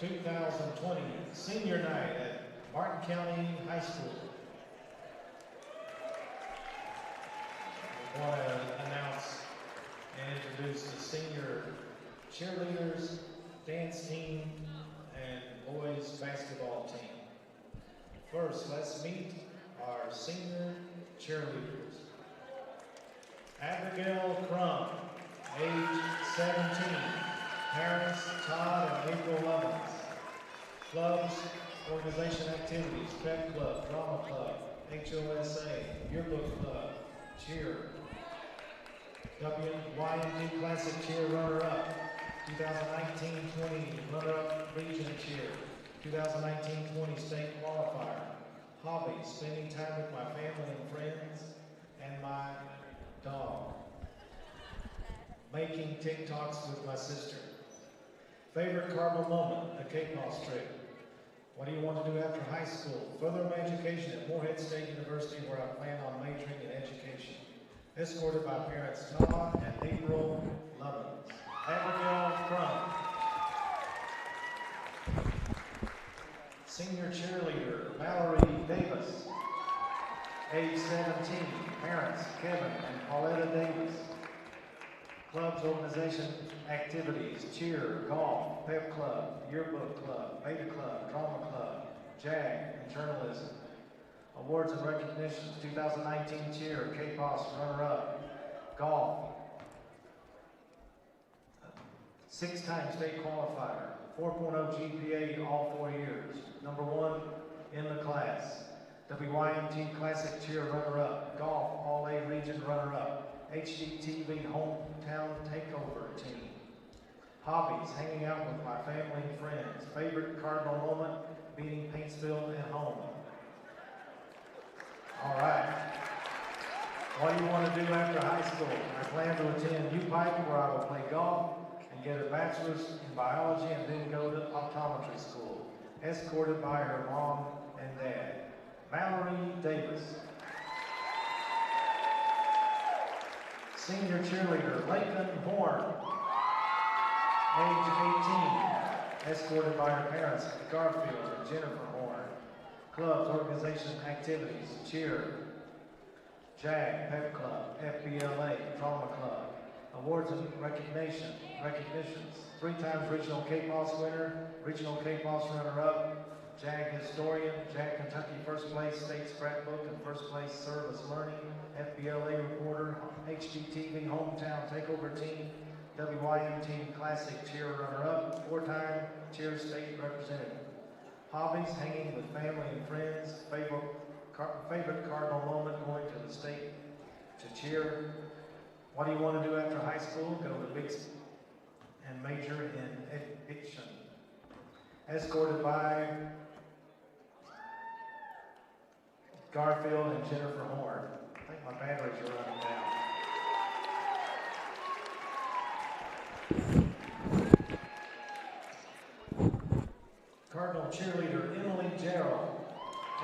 2020 Senior Night at Martin County High School. I want to announce and introduce the senior cheerleaders, dance team, and boys basketball team. First, let's meet our senior cheerleaders. Abigail Crum, age 17. Parents, Todd and April Lovins. Clubs, organization activities, pep club, drama club, HOSA, yearbook club, cheer. WYMD Classic Cheer runner-up, 2019-20 runner-up region cheer, 2019-20 state qualifier. Hobbies, spending time with my family and friends, and my dog. Making TikToks with my sister. Favorite Cardinal moment, the Cape Moss trip. What do you want to do after high school? Further my education at Morehead State University, where I plan on majoring in education. Escorted by parents Todd and April Lovins. Abigail Crum. Senior cheerleader, Mallory Davis. Age 17, parents Kevin and Pauletta Davis. Clubs, organization, activities, cheer, golf, pep club, yearbook club, beta club, drama club, JAG, and journalism. Awards and recognitions, 2019 cheer, K-POS runner-up, golf, 6-time state qualifier, 4.0 GPA all 4 years, #1 in the class, WYMT Classic cheer runner-up, golf all A region runner-up, HGTV hometown takeover team. Hobbies, hanging out with my family and friends. Favorite Cardinal moment, beating Paintsville at home. All right. What do you want to do after high school? I plan to attend UPike, where I will play golf and get a bachelor's in biology and then go to optometry school, escorted by her mom and dad. Mallory Davis. Senior cheerleader, Lakeland Horn, age 18, escorted by her parents, Garfield and Jennifer Horn. Clubs, organization, activities, cheer, JAG, pep club, FBLA, drama club. Awards and recognitions, 3 times regional K-POS winner, regional K-POS runner-up, JAG historian, JAG Kentucky first place, state scrapbook and first place service learning, FBLA reporter, HGTV hometown takeover team, WYMT classic cheer runner-up, 4-time cheer state representative. Hobbies, hanging with family and friends. Favorite Cardinal moment, going to the state to cheer. What do you want to do after high school? Go to Big and major in education. Escorted by Garfield and Jennifer Horn. I think my batteries are running down. Cardinal cheerleader Emily Gerald,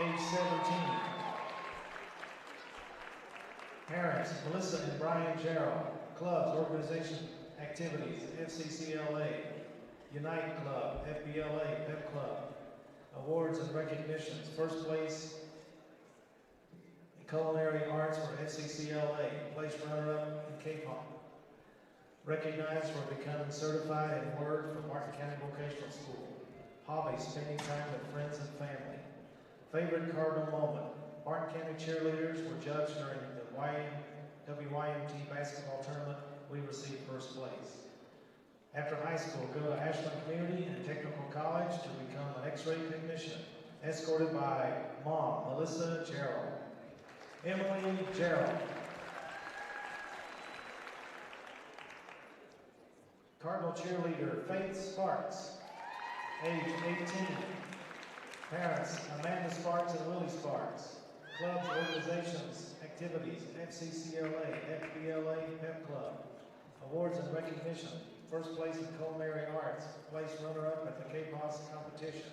age 17. Parents Melissa and Brian Gerald. Clubs, organization, activities, FCCLA, Unite Club, FBLA, Pep Club. Awards and recognitions. First place in culinary arts for FCCLA. Place runner-up in K-pop. Recognized for becoming certified in Word from Martin County Vocational School. Hobbies, spending time with friends and family. Favorite Cardinal moment. Martin County cheerleaders were judged during the WYMT basketball tournament. We received first place. After high school, go to Ashland Community and Technical College to become an X-ray technician, escorted by mom, Melissa Gerald. Emily Gerald. Cardinal cheerleader Faith Sparks, age 18. Parents Amanda Sparks and Willie Sparks. Clubs, organizations, activities, FCCLA, FBLA, Pep Club. Awards and recognition. First place in culinary arts, place runner-up at the K-POS competition.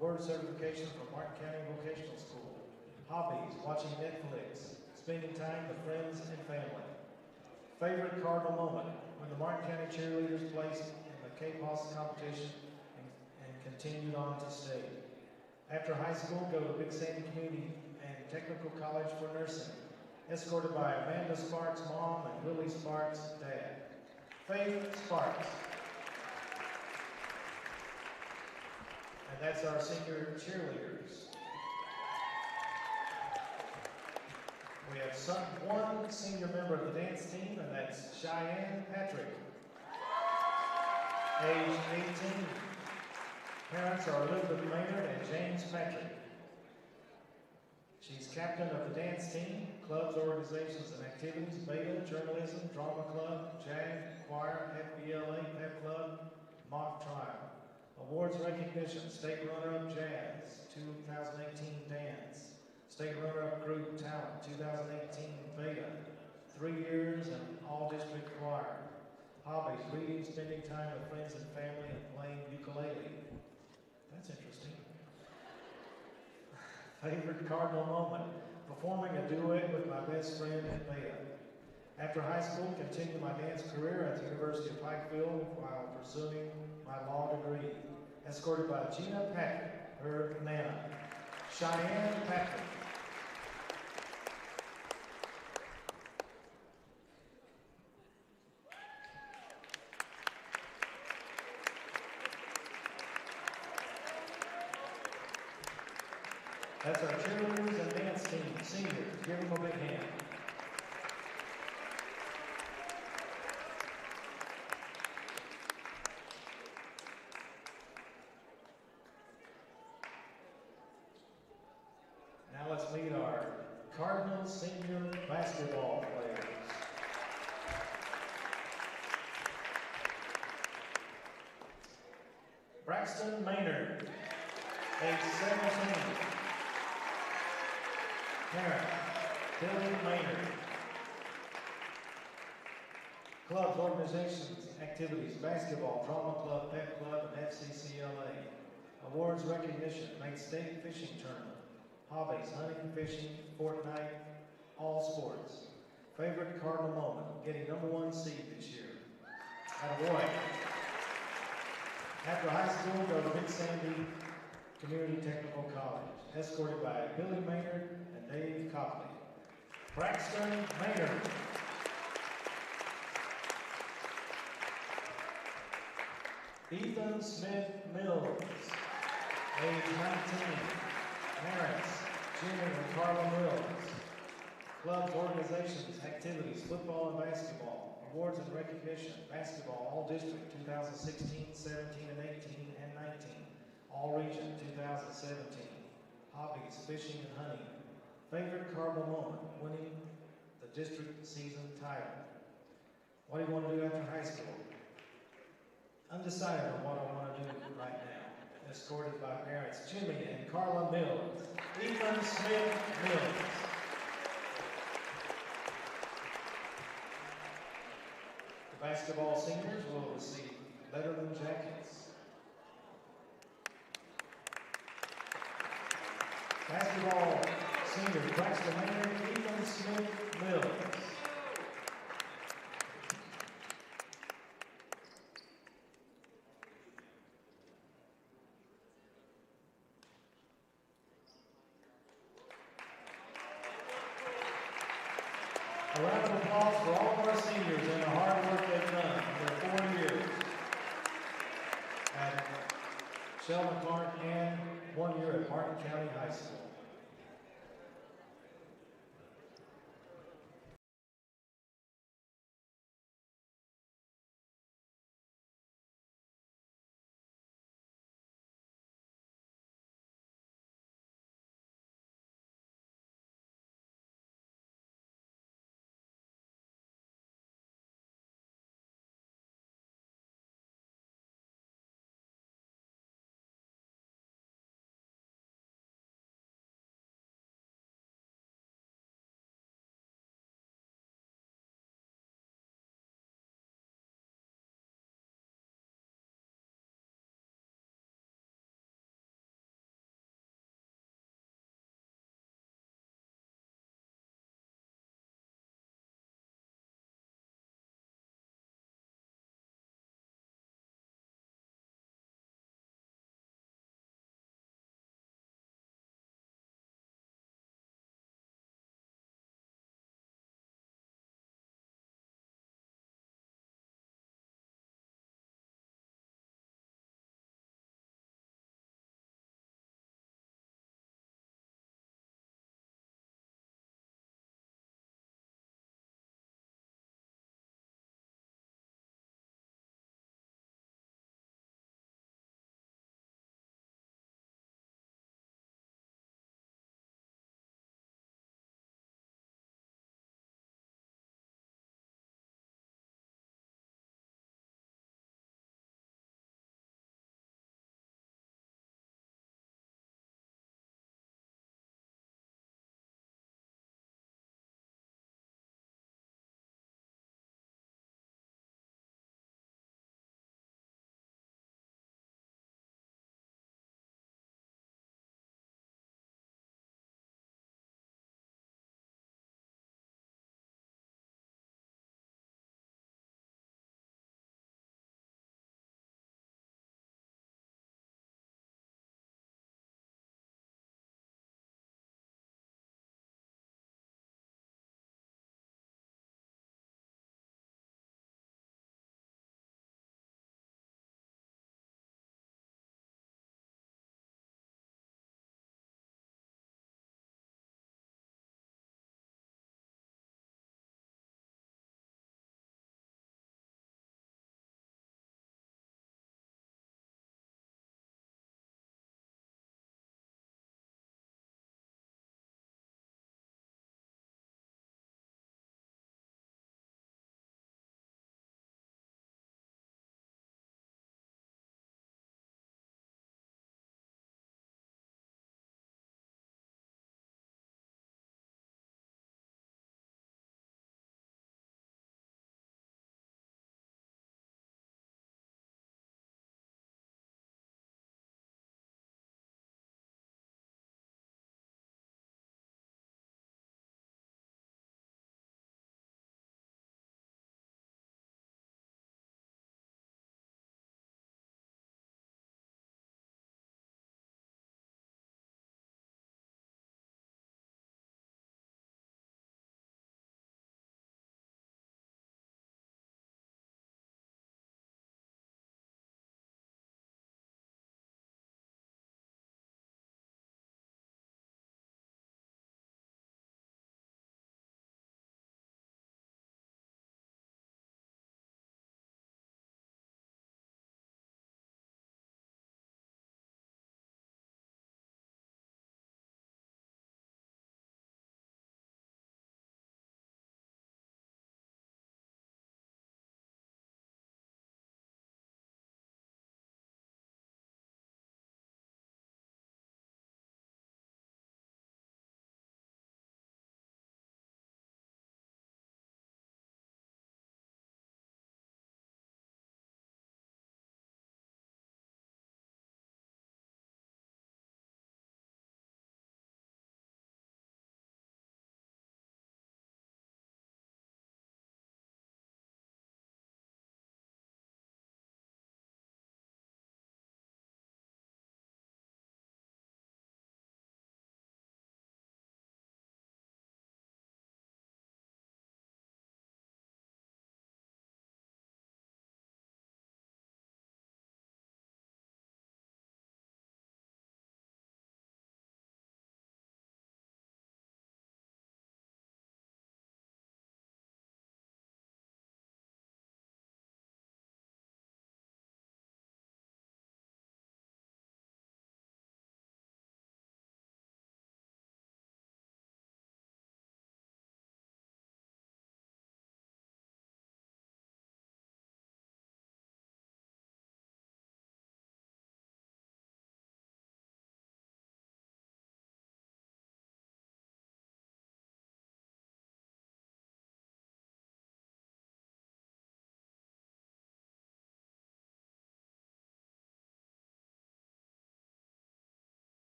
Word certification from Martin County Vocational School. Hobbies, watching Netflix, spending time with friends and family. Favorite Cardinal moment, when the Martin County cheerleaders placed in the K-POS competition and continued on to state. After high school, go to Big Sandy Community and Technical College for nursing, escorted by Amanda Sparks' mom and Willie Sparks' dad. Faith Sparks. And that's our senior cheerleaders. We have one senior member of the dance team, and that's Cheyenne Patrick, age 18. Parents are Elizabeth Maynard and James Patrick. She's captain of the dance team, clubs, organizations, and activities, Beta, Journalism, Drama Club, JAG, Choir, FBLA, Pep Club, Mock Trial. Awards recognition, state runner-up Jazz, 2018 Dance, state runner-up Group Talent, 2018 Beta, 3 years and all-district choir. Hobbies, reading, spending time with friends and family, and playing ukulele. That's interesting. Favorite Cardinal moment, performing a duet with my best friend at Beta. After high school, continued my dance career at the University of Pikeville while pursuing my law degree. Escorted by Gina Patrick, her nana. Cheyenne Patrick. That's our cheerleaders and dance team, seniors. Give them a big hand. Now let's meet our Cardinals senior basketball players. Braxton Maynard, age 17. Parent, Billy Maynard. Clubs, organizations, activities, basketball, drama club, pep club, and FCCLA. Awards recognition, made state fishing tournament. Hobbies, hunting, fishing, Fortnite, all sports. Favorite Cardinal moment, getting #1 seed this year. Attaboy. After high school, go to Big Sandy Community Technical College, escorted by Billy Maynard and Dave Copley. Braxton Maynard. Ethan Smith Mills, age 19. Parents, Jimmy and Carla Mills. Clubs, organizations, activities, football and basketball. Awards and recognition, basketball, all district, 2016, 17, and 18, and 19. All region, 2017. Hobbies, fishing and hunting. Favorite Cardinal moment, winning the district season title. What do you want to do after high school? Undecided on what I want to do right now. Escorted by parents, Jimmy and Carla Mills. Ethan Smith Mills. The basketball seniors will receive Letterman jackets. Basketball seniors, Braxton Maynard, Ethan Smith Mills. A round of applause for all of our seniors and the hard work they've done for 4 years at Sheldon Clark and 1 year at Martin County High School.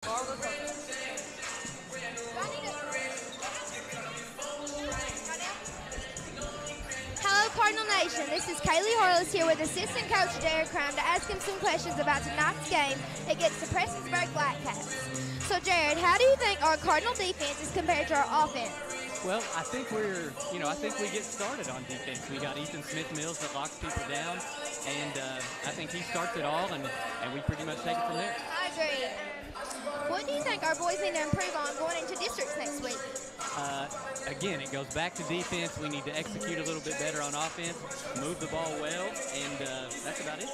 Hello, Cardinal Nation. This is Kaylee Harless here with assistant coach Jared Crime to ask him some questions about tonight's game against the Prestonsburg Blackcats. So, Jared, how do you think our Cardinal defense is compared to our offense? Well, I think I think we get started on defense. We got Ethan Smith-Mills that locks people down, and I think he starts it all, and we pretty much take it from there. I agree. What do you think our boys need to improve on going into districts next week? Again, it goes back to defense. We need to execute a little bit better on offense, move the ball well, and that's about it.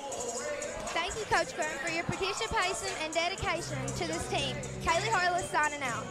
Thank you, Coach Kern, for your participation and dedication to this team. Kaylee Harless signing out.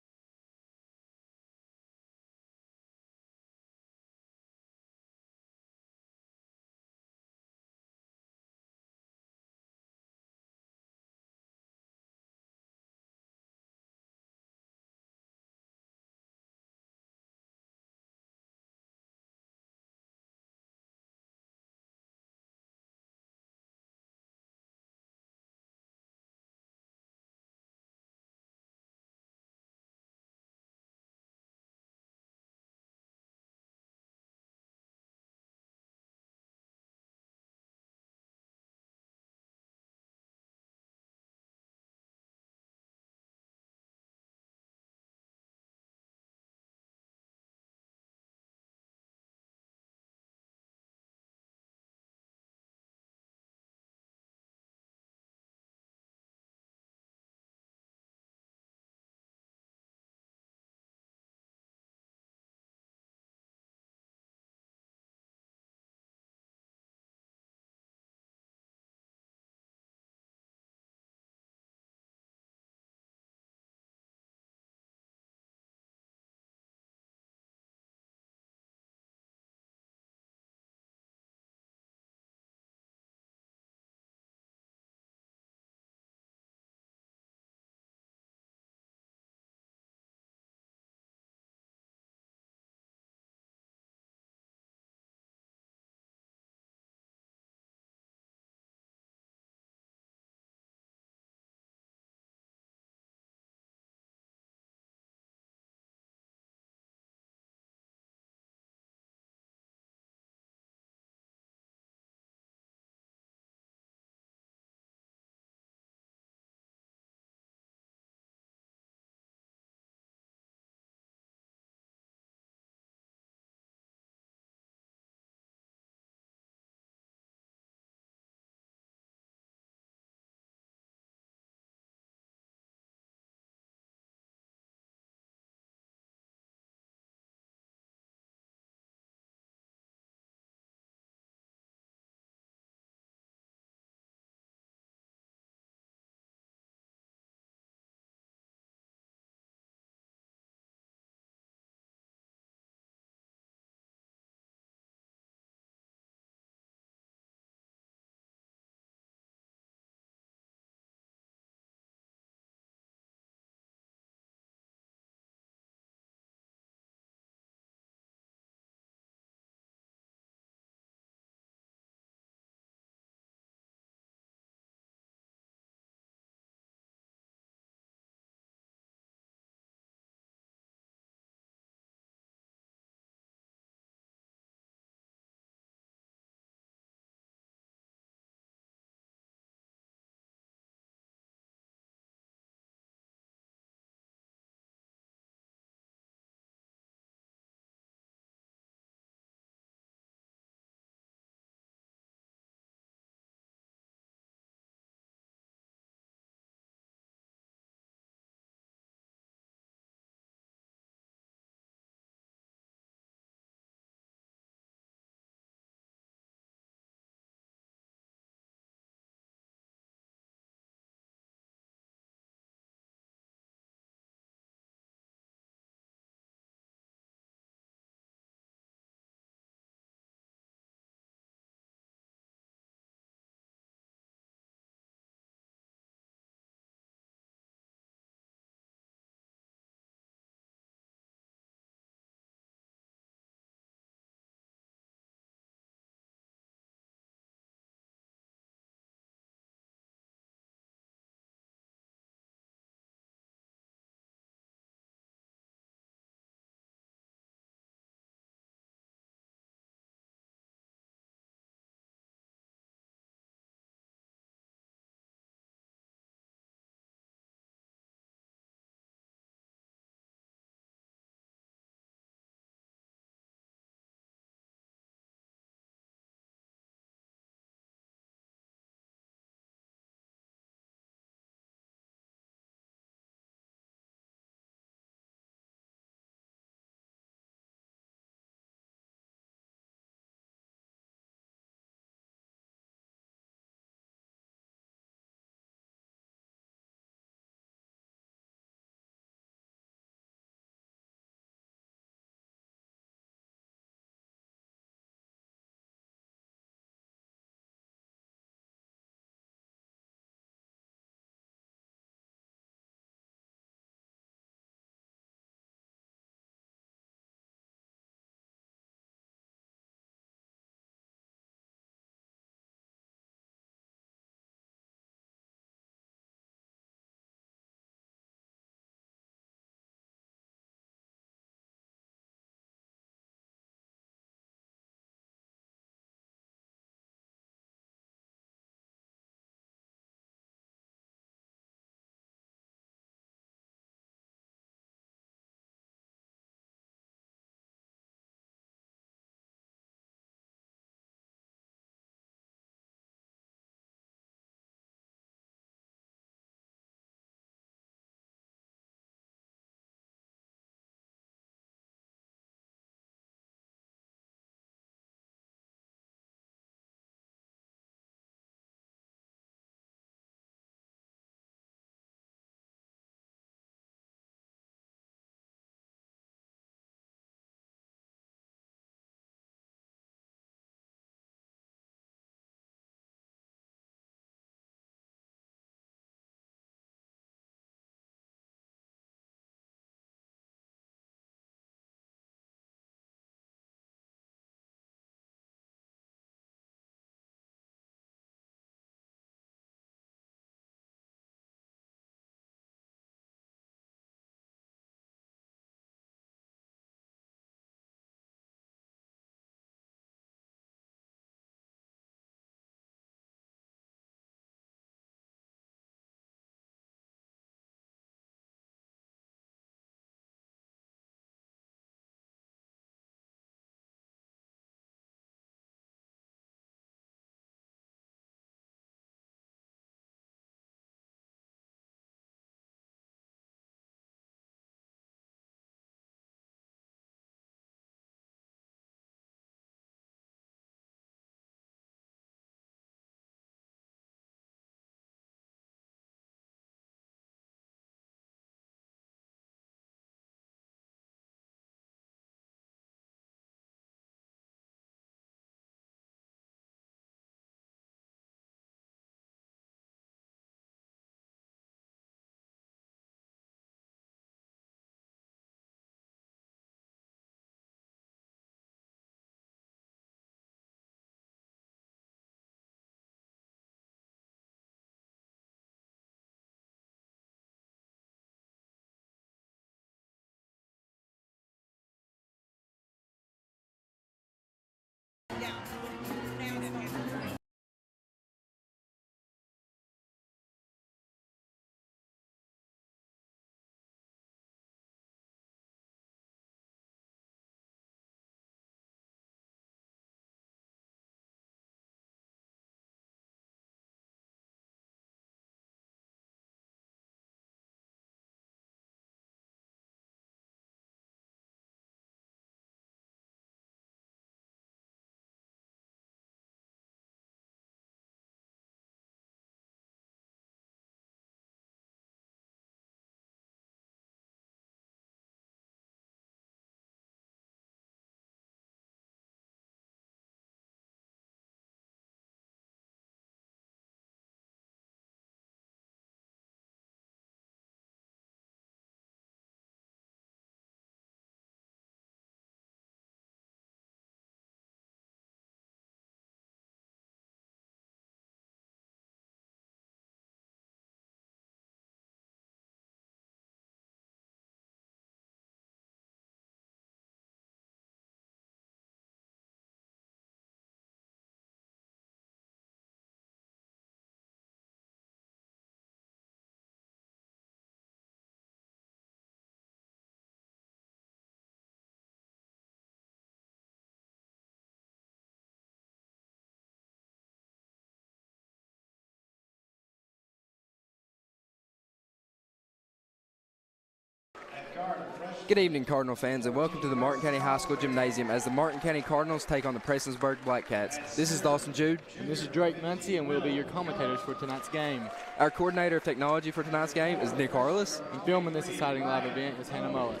Good evening, Cardinal fans, and welcome to the Martin County High School Gymnasium as the Martin County Cardinals take on the Prestonsburg Blackcats. This is Dawson Jude. And this is Drake Muncie, and we'll be your commentators for tonight's game. Our coordinator of technology for tonight's game is Nick Harless. And filming this exciting live event is Hannah Mullet.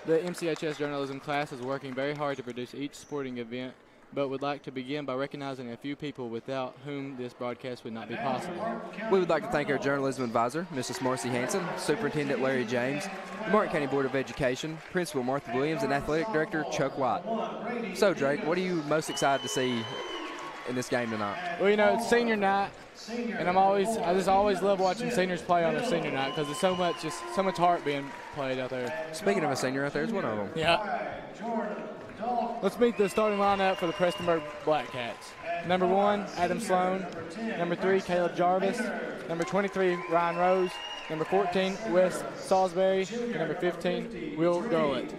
The MCHS journalism class is working very hard to produce each sporting event, but would like to begin by recognizing a few people without whom this broadcast would not be possible. We would like to thank our journalism advisor, Mrs. Marcy Hanson, Superintendent Larry James, the Martin County Board of Education, Principal Martha Williams, and Athletic Director Chuck White. So, Drake, what are you most excited to see in this game tonight? Well, you know, it's senior night, and I just always love watching seniors play on their senior night because there's so much heart being played out there. Speaking of a senior out there, there's one of them. Yeah. Let's meet the starting lineup for the Prestonsburg Blackcats. Number 1, Adam Sloan. Number 3, Caleb Jarvis. Number 23, Ryan Rose. Number 14, Wes Salisbury. And number 15, Will Gullett.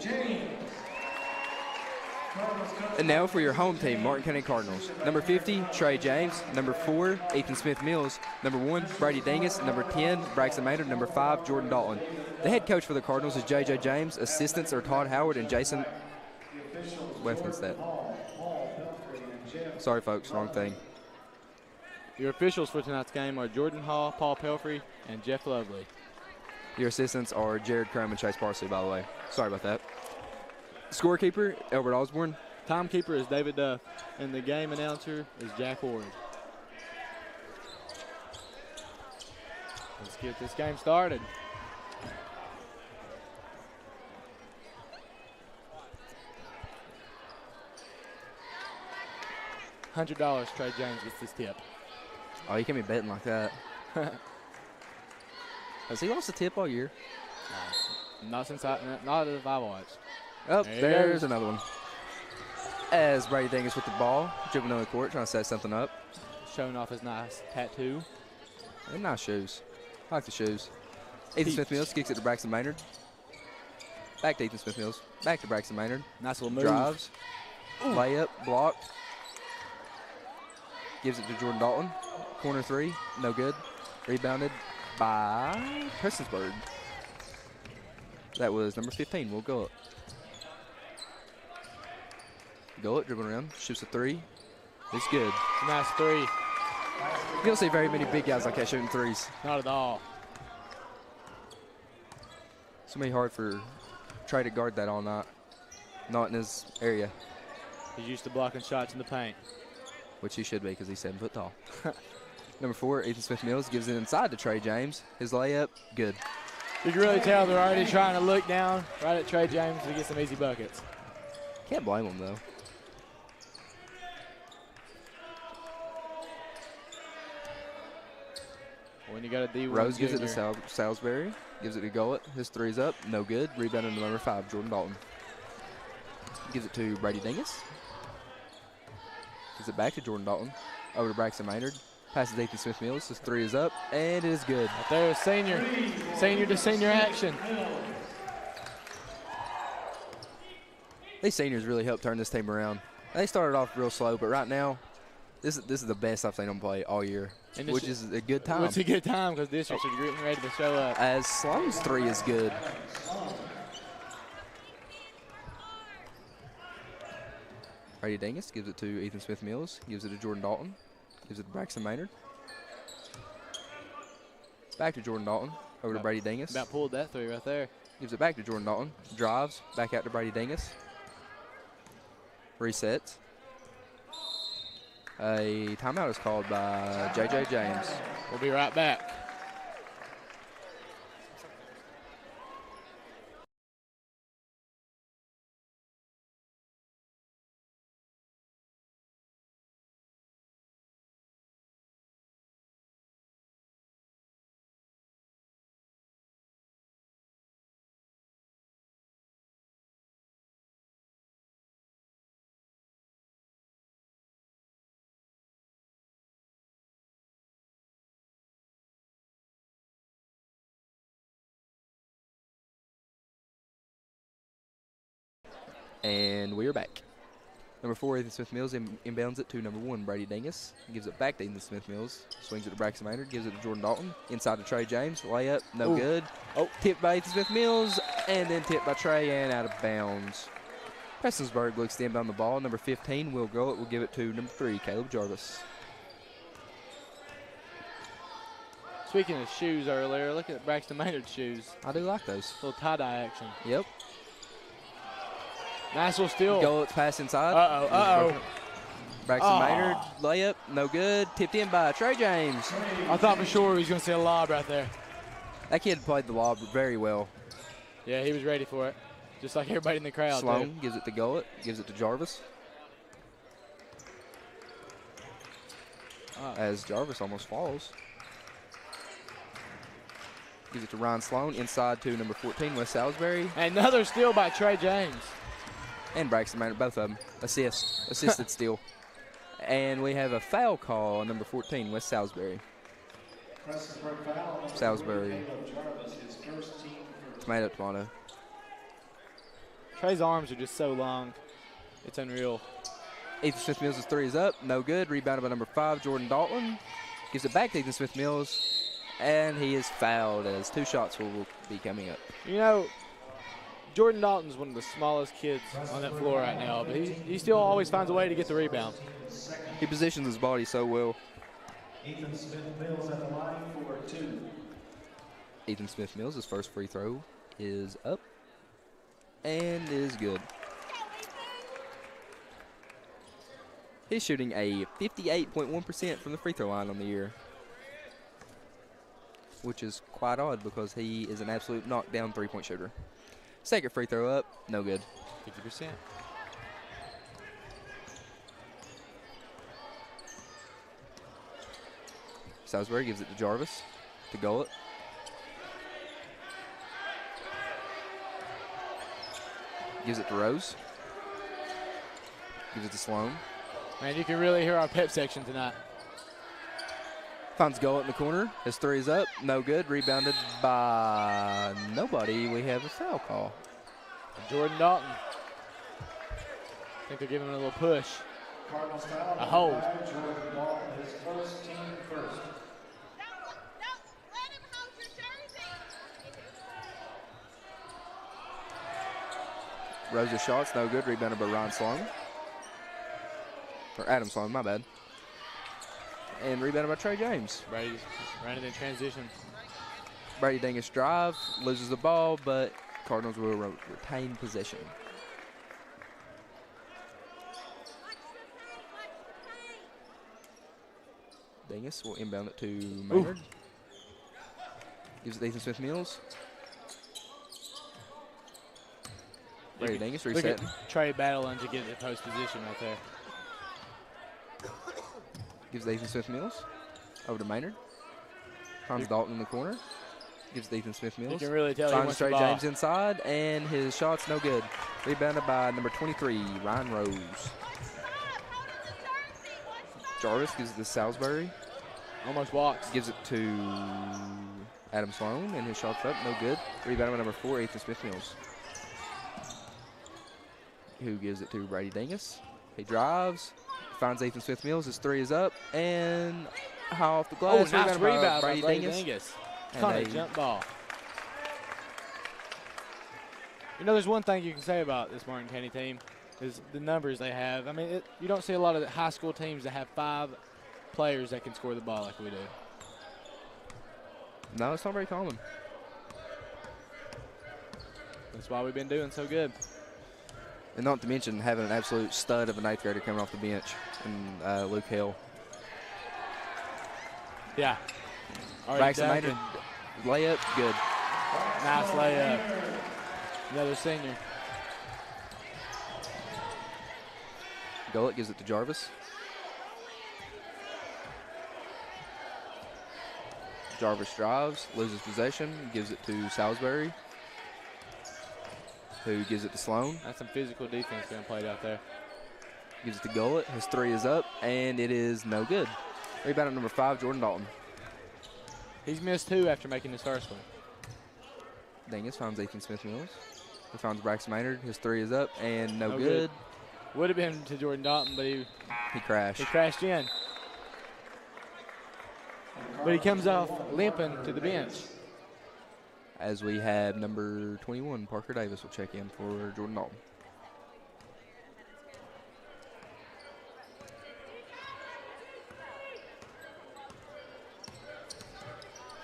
And now for your home team, Martin County Cardinals. Number 50, Trey James. Number 4, Ethan Smith Mills. Number 1, Brady Dingus. Number 10, Braxton Maynard. Number 5, Jordan Dalton. The head coach for the Cardinals is J.J. James. Assistants are Todd Howard and Jason Westminstead. Sorry, folks, wrong thing. Your officials for tonight's game are Jordan Hall, Paul Pelfrey, and Jeff Lovely. Your assistants are Jared Crum and Chase Parsley, by the way. Sorry about that. Scorekeeper, Albert Osborne. Timekeeper is David Duff, and the game announcer is Jack Ward. Let's get this game started. $100 Trey James gets this tip. Oh, you can't be betting like that. Has he lost a tip all year? Not as I watched. Oh, There there's another one. As Brady Dingus with the ball, dribbling on the court, trying to set something up. Showing off his nice tattoo. And nice shoes. I like the shoes. Ethan Smith Mills kicks it to Braxton Maynard. Back to Ethan Smith Mills. Back to Braxton Maynard. Nice little move. Drives. Layup. Blocked. Gives it to Jordan Dalton. Corner 3. No good. Rebounded by Prestonsburg. That was number 15. We'll go up. Go it, dribbling around. Shoots a 3. It's good. Nice 3. You don't see very many big guys like that shooting 3s. Not at all. It's going to be hard for Trey to guard that all night. Not in his area. He's used to blocking shots in the paint. Which he should be because he's 7 foot tall. Number 4, Ethan Smith Mills gives it inside to Trey James. His layup, good. You can really tell they're already trying to look down right at Trey James to get some easy buckets. Can't blame him though. When you got a D1 Rose gives it junior. to Salisbury. Gives it to Gullett. His 3's up, no good. Rebounded to number 5, Jordan Dalton. Gives it to Brady Dingus. Gives it back to Jordan Dalton. Over to Braxton Maynard. Passes Ethan Smith Mills. His 3 is up, and it is good. Right there is senior to senior action. These seniors really helped turn this team around. They started off real slow, but right now, this is the best I've seen them play all year, which is a good time. It's a good time because districts are getting ready to show up. As Sloan's 3 is good. Brady Dingus gives it to Ethan Smith Mills. Gives it to Jordan Dalton. Gives it to Braxton Maynard. Back to Jordan Dalton. Over to Brady Dingus. About pulled that 3 right there. Gives it back to Jordan Dalton. Drives. Back out to Brady Dingus. Resets. A timeout is called by J.J. James. We'll be right back. And we are back. Number 4, Ethan Smith Mills inbounds it to number 1, Brady Dingus. Gives it back to Ethan Smith Mills. Swings it to Braxton Maynard. Gives it to Jordan Dalton. Inside to Trey James. Layup, no good. Oh. Tipped by Ethan Smith Mills. and then tipped by Trey and out of bounds. Prestonsburg looks to inbound the ball. Number 15, Will Gullett, will give it to number 3, Caleb Jarvis. Speaking of shoes earlier, look at Braxton Maynard's shoes. I do like those. Little tie-dye action. Yep. Nice little steal. Gullett's pass inside. Uh-oh. Braxton Maynard, layup, no good. Tipped in by Trey James. I thought for sure he was going to see a lob right there. That kid played the lob very well. Yeah, he was ready for it, just like everybody in the crowd. Sloan gives it to Gullett, gives it to Jarvis. As Jarvis almost falls. Gives it to Ryan Sloan, inside to number 14, Wes Salisbury. Another steal by Trey James. And Braxton Maynard, both of them. Assisted steal. And we have a foul call on number 14, Wes Salisbury. Salisbury. Tomato. Trey's arms are just so long. It's unreal. Ethan Smith-Mills' 3 is up, no good. Rebounded by number 5, Jordan Dalton. Gives it back to Ethan Smith-Mills, and he is fouled as 2 shots will be coming up. You know, Jordan Dalton's one of the smallest kids on that floor right now, but he still always finds a way to get the rebound. He positions his body so well. Ethan Smith-Mills at the line for 2. Ethan Smith-Mills, his first free throw is up and is good. He's shooting a 58.1% from the free throw line on the year, which is quite odd because he is an absolute knockdown three-point shooter. Second free throw up, no good. 50%. Salisbury gives it to Jarvis, to Gullett. Gives it to Rose. Gives it to Sloan. Man, you can really hear our pep section tonight. Finds Gullett in the corner. His 3 is up, no good. Rebounded by nobody. We have a foul call. Jordan Dalton. I think they're giving him a little push. Cardinals foul. A hold. Jordan Dalton, his first, team first. Rose's shots, no good. Rebounded by Ryan Sloan. Or Adam Sloan, my bad. And rebounded by Trey James. Brady's running in transition. Brady Dingus drive, loses the ball, but Cardinals will retain possession. Dingus will inbound it to Maynard. Gives it to Ethan Smith-Mills. Brady Dingus resetting. Trey battling to get the post position right there. Gives it to Ethan Smith-Mills. Over to Maynard. Finds Dalton in the corner. Gives it to Ethan Smith-Mills. You can really tell he Finds wants Trey the ball. James inside, and his shot's no good. Rebounded by number 23, Ryan Rose. Jarvis gives it to Salisbury. Almost walks. Gives it to Adam Sloan, and his shot's up, no good. Rebounded by number 4, Ethan Smith-Mills. Who gives it to Brady Dingus. He drives, finds Ethan Smith-Mills. His 3 is up, and high off the glass. Oh, nice rebound by Brady Dingus. Dingus. And Caught a jump ball. You know, there's one thing you can say about this Martin County team is the numbers they have. I mean, you don't see a lot of the high school teams that have 5 players that can score the ball like we do. No, it's not very common. That's why we've been doing so good. And not to mention having an absolute stud of an 8th grader coming off the bench in Luke Hill. Yeah. Braxton Maynard, layup, good. Nice layup. Another senior. Gullett gives it to Jarvis. Jarvis drives, loses possession, gives it to Salisbury, who gives it to Sloan. That's some physical defense being played out there. Gives it to Gullett. His 3 is up, and it is no good. Rebound at number 5, Jordan Dalton. He's missed 2 after making his first one. Dingus finds Ethan Smith-Mills. He finds Braxton Maynard. His 3 is up, and no No good. good. Would have been to Jordan Dalton, but he He crashed. in. But he comes off limping to the bench. as we have number 21, Parker Davis, will check in for Jordan Dalton.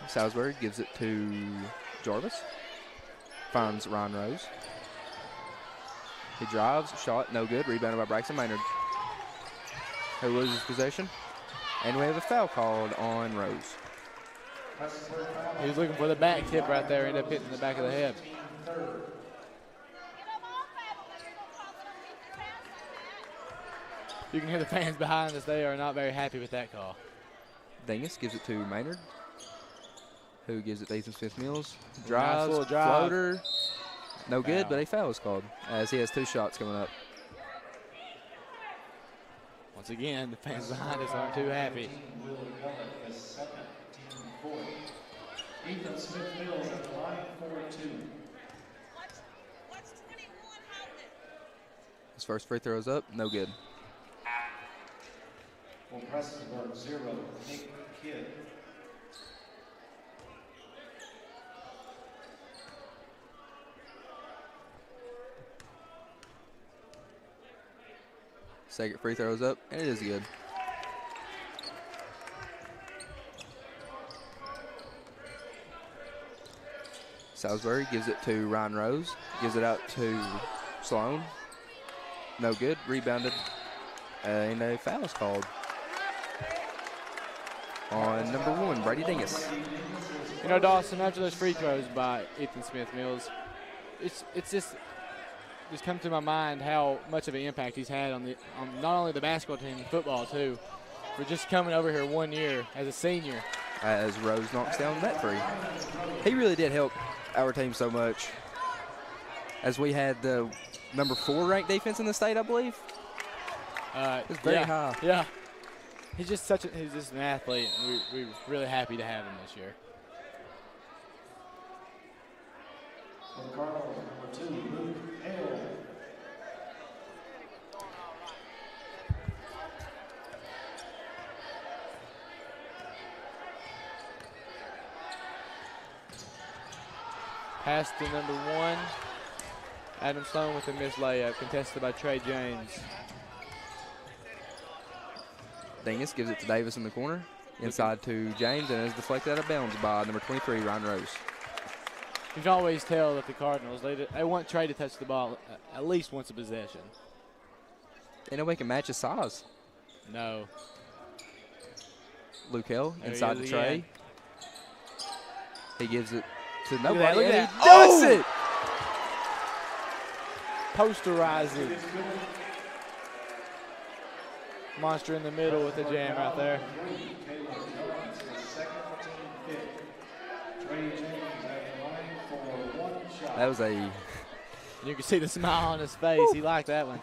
Salisbury gives it to Jarvis. Finds Ryan Rose. He drives, shot, no good. Rebounded by Braxton Maynard, who loses possession. And we have a foul called on Rose. He was looking for the back tip right there, ended up hitting the back of the head. You can hear the fans behind us. They are not very happy with that call. Dingus gives it to Maynard, who gives it to Ethan Smith-Mills. Drives, Nice little drive. floater. No good, Foul. but a foul is called as he has 2 shots coming up. Once again, the fans behind us aren't too happy. Ethan Smith-Mills at the line for 2. His first free throw is up, no good. For Prestonsburg, 0, Nick Kidd. Second free throw is up, and it is good. Salisbury gives it to Ryan Rose. Gives it out to Sloan. No good. Rebounded. And a foul is called on number 1, Brady Dingus. You know, Dawson, after those free throws by Ethan Smith-Mills, it's just come to my mind how much of an impact he's had on not only the basketball team, but football too, for just coming over here 1 year as a senior. As Rose knocks down that three. He really did help our team so much, as we had the number 4 ranked defense in the state, I believe. It's very high. Yeah, he's just an athlete, and we're really happy to have him this year. For the Cardinals, number 2, Luke Hale. Pass to number 1, Adam Sloan with a missed layup, contested by Trey James. Dingus gives it to Davis in the corner. Inside to James, and is deflected out of bounds by number 23, Ryan Rose. You can always tell that the Cardinals, they want Trey to touch the ball at least once a possession. Ain't nobody can match his size. No. Luke Hill There he inside is to Trey. again. He gives it to at nobody, that, look at and he that. does it! Posterizing. Monster in the middle with the jam right there. That was You can see the smile on his face. He liked that one.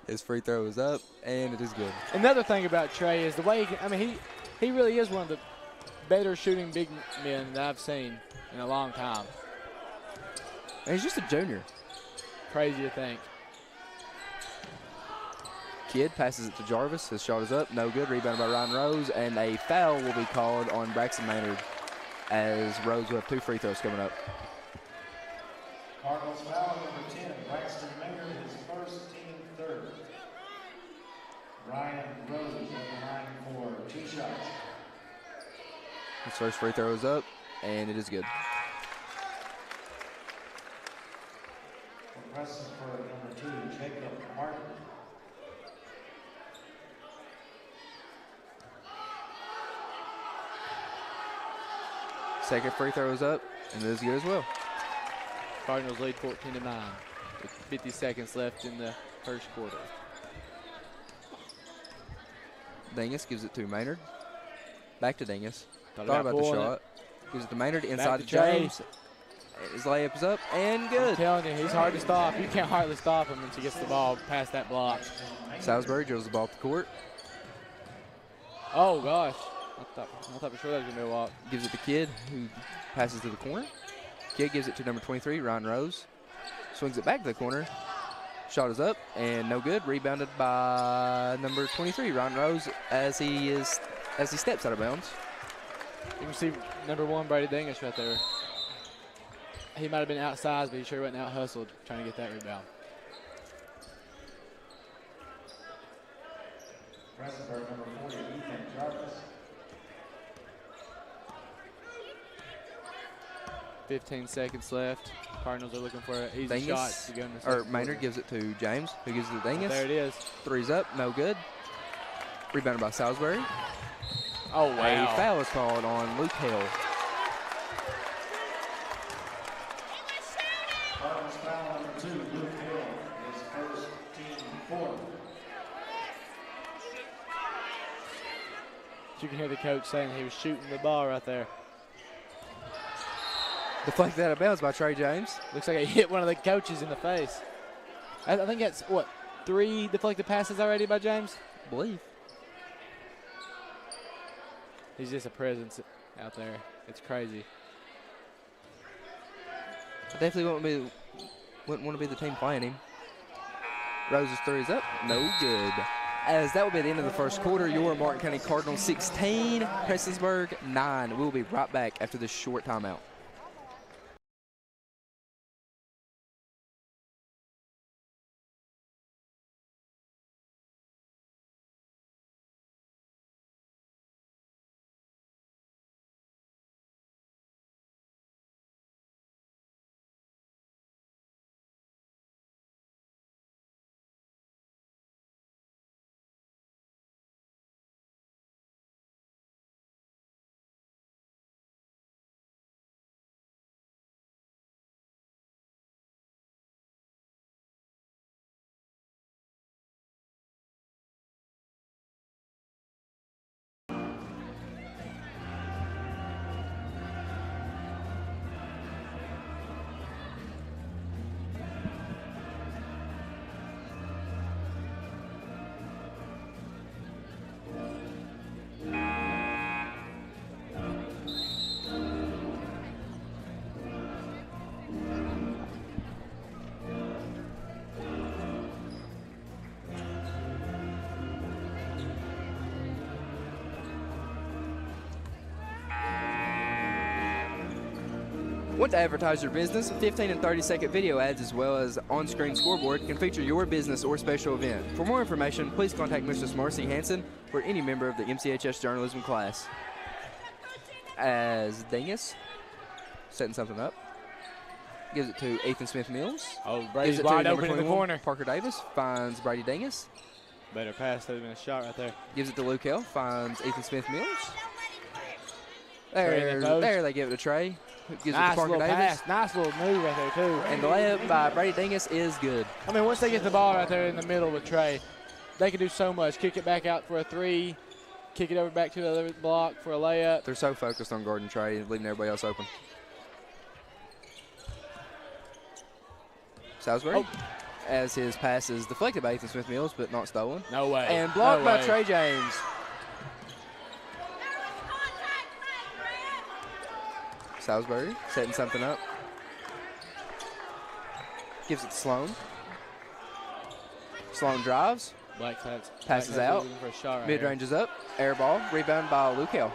his free throw is up, and it is good. Another thing about Trey is the way he really is one of the better shooting big men that I've seen in a long time. And he's just a junior. Crazy to think. Kidd passes it to Jarvis. His shot is up, no good. Rebounded by Ryan Rose, and a foul will be called on Braxton Maynard, as Rose will have 2 free throws coming up. Cardinals foul number 10, Braxton Maynard, his first, team third. Ryan Rose on the line for 2 shots. His first free throw is up, and it is good. For Prestonsburg, number 2, Jacob Martin. Second free throw is up, and it is good as well. Cardinals lead 14-9 with 50 seconds left in the first quarter. Dingus gives it to Maynard. Back to Dingus. Thought Thought about about the pulling shot. Gives it to Maynard inside to to James. His layup is up and I'm good. telling you, he's hard to stop. You can't hardly stop him once he gets the ball past that block. Salisbury drills the ball up the court. Oh, gosh. I thought for sure that was going to be a walk. Gives it to Kidd, who passes to the corner. Kidd gives it to number 23, Ryan Rose. Swings it back to the corner. Shot is up and no good. Rebounded by number 23, Ryan Rose, as he steps out of bounds. You can see number 1, Brady Dingus right there. he might have been outsized, but he sure wasn't out-hustled trying to get that rebound. Prestonsburg, number 40, Ethan Jarvis. 15 seconds left. Cardinals are looking for an easy Dingus, shot to go in the second Maynard quarter. gives it to James, who gives it to Dingus. There it is. Three's up, no good. Rebounded by Salisbury. Oh, wow. A foul is called on Luke Hill. Cardinals foul number 2, Luke Hill, his first team fourth. You can hear the coach saying he was shooting the ball right there. Deflected out of bounds by Trey James. Looks like he hit one of the coaches in the face. I think that's, what, 3 deflected passes already by James? I believe. He's just a presence out there. It's crazy. I definitely wouldn't want to be the team playing him. Rose's three's up, no good. As that will be the end of the first quarter, your Martin County Cardinals 16, Prestonsburg 9. We'll be right back after this short timeout. Want to advertise your business? 15 and 30-second video ads as well as on-screen scoreboard can feature your business or special event. For more information, please contact Mr. Marcy Hanson or any member of the MCHS journalism class. As Dingus setting something up. Gives it to Ethan Smith-Mills. Oh, Brady's wide open in the corner. Parker Davis finds Brady Dingus. Better pass. That would have been a shot right there. Gives it to Luke Hill. Finds Ethan Smith-Mills. There they give it to Trey. Gives Nice it to Parker little Davis. pass. Nice little move right there, too. And the layup by Brady Dingus is good. I mean, once they get the ball right there in the middle with Trey, they can do so much. Kick it back out for a 3, kick it over back to the other block for a layup. They're so focused on guarding Trey and leaving everybody else open. Salisbury, as his pass is deflected by Ethan Smith-Mills, but not stolen. No way. And blocked No by way. Trey James. Salisbury setting something up. Gives it to Sloan. Sloan drives. Blackcats Passes out. looking for a shot right Mid-range is up. Air ball. Rebound by Luke Hill.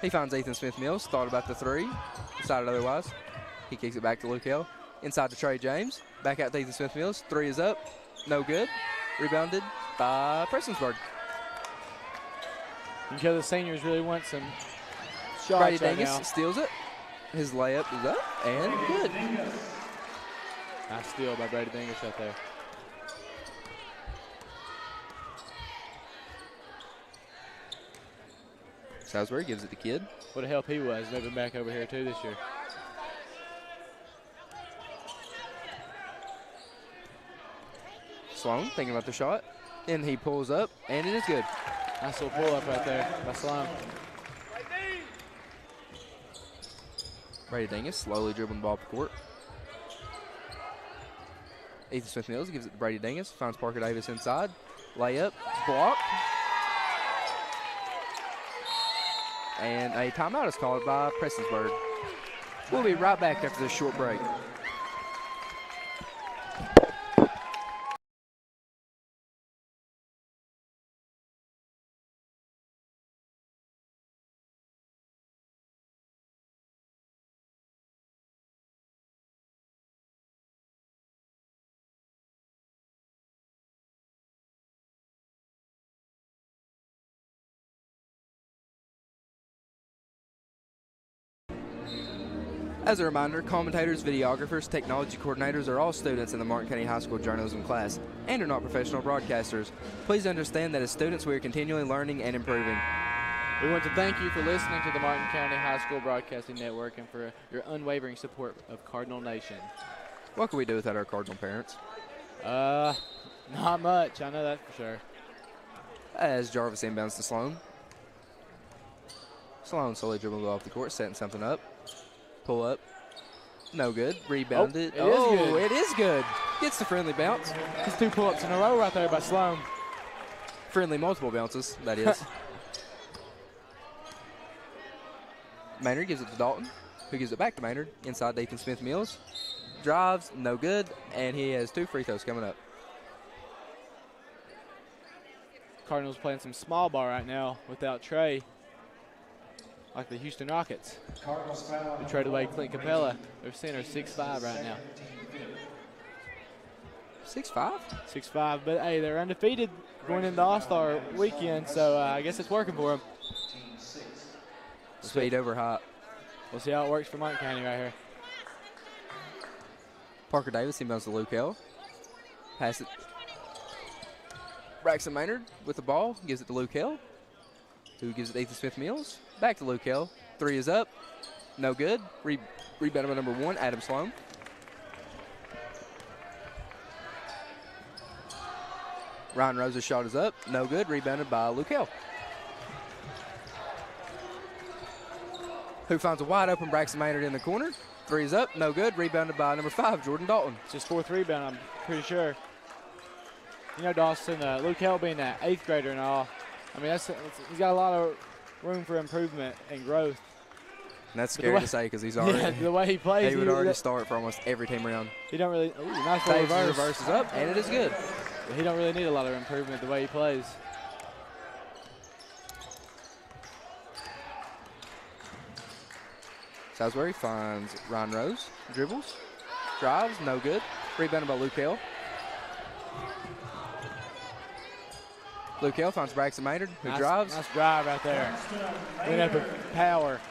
He finds Ethan Smith-Mills. Thought about the 3. Decided otherwise. He kicks it back to Luke Hill. Inside to Trey James. Back out to Ethan Smith-Mills. 3 is up. No good. Rebounded by Prestonsburg. You know the seniors really want some shots Brady right Dingus now. steals it. His layup is up and good. Nice steal by Brady Dingus right there. Salisbury gives it to Kidd. What a help he was moving back over here too this year. Sloan thinking about the shot. And he pulls up, and it is good. Nice little pull up right there by Sloan. Brady Dingus slowly dribbling the ball up the court. Ethan Smith-Mills gives it to Brady Dingus. Finds Parker Davis inside. Layup, block. And a timeout is called by Prestonsburg. We'll be right back after this short break. As a reminder, commentators, videographers, technology coordinators are all students in the Martin County High School journalism class and are not professional broadcasters. Please understand that as students we are continually learning and improving. We want to thank you for listening to the Martin County High School Broadcasting Network and for your unwavering support of Cardinal Nation. What can we do without our Cardinal parents? Not much. I know that for sure. As Jarvis inbounds to Sloan. Sloan slowly dribbling off the court, setting something up. Pull up. No good. Rebounded. It is good. It is good. Gets the friendly bounce. It's 2 pull-ups in a row right there by Sloan. Friendly multiple bounces, that is. Maynard gives it to Dalton, who gives it back to Maynard. Inside to Ethan Smith-Mills. Drives, no good, and he has 2 free throws coming up. Cardinals playing some small ball right now without Trey, like the Houston Rockets. They traded away Clint Capella. Their center 6'5" right now. 6'5"? 6'5", but hey, they're undefeated going into All-Star weekend, so I guess it's working for them. Speed over height. We'll see how it works for Martin County right here. Parker Davis inbounds to Luke Hill. Pass it. Braxton Maynard with the ball. Gives it to Luke Hill, who gives it to Ethan Smith-Mills. Back to Luke Hill. 3 is up. No good. Rebounded by number 1, Adam Sloan. Ryan Rose's shot is up. No good. Rebounded by Luke Hill, who finds a wide open Braxton Maynard in the corner. 3 is up. No good. Rebounded by number 5, Jordan Dalton. It's his 4th rebound, I'm pretty sure. You know, Dawson, Luke Hill being that 8th grader and all, I mean, he's got a lot of room for improvement and growth. And that's scary to say because he's already. Yeah, the way he plays. He would already start for almost every team around. He don't really. Ooh, nice reverse. Reverse is up, and it is good. But he don't really need a lot of improvement the way he plays. Salisbury finds Ryan Rose. Dribbles. Drives. No good. Rebounded by Luke Hill. Luke Hill finds Braxton Maynard, who drives. Nice drive right there. Went up with power.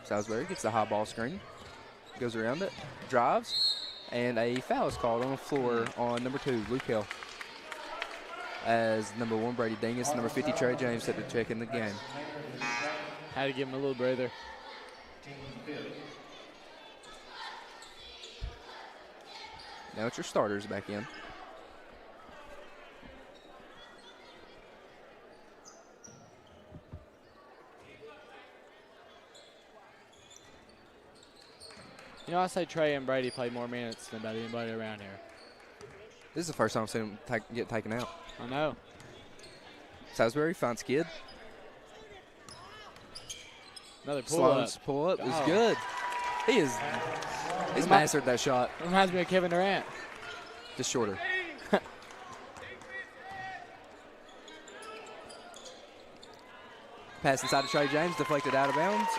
Salisbury gets the high ball screen. Goes around it. Drives. And a foul is called on the floor on number 2, Luke Hill. As number 1, Brady Dingus, number 50, Trey James, set to check in the game. Had to give him a little breather. Now it's your starters back in. You know, I say Trey and Brady play more minutes than about anybody around here. This is the first time I've seen him get taken out. I know. Salisbury finds Kidd. Another Sloan's pull-up is good. He's mastered that shot. Reminds me of Kevin Durant. Just shorter. Pass inside to Trey James, deflected out of bounds.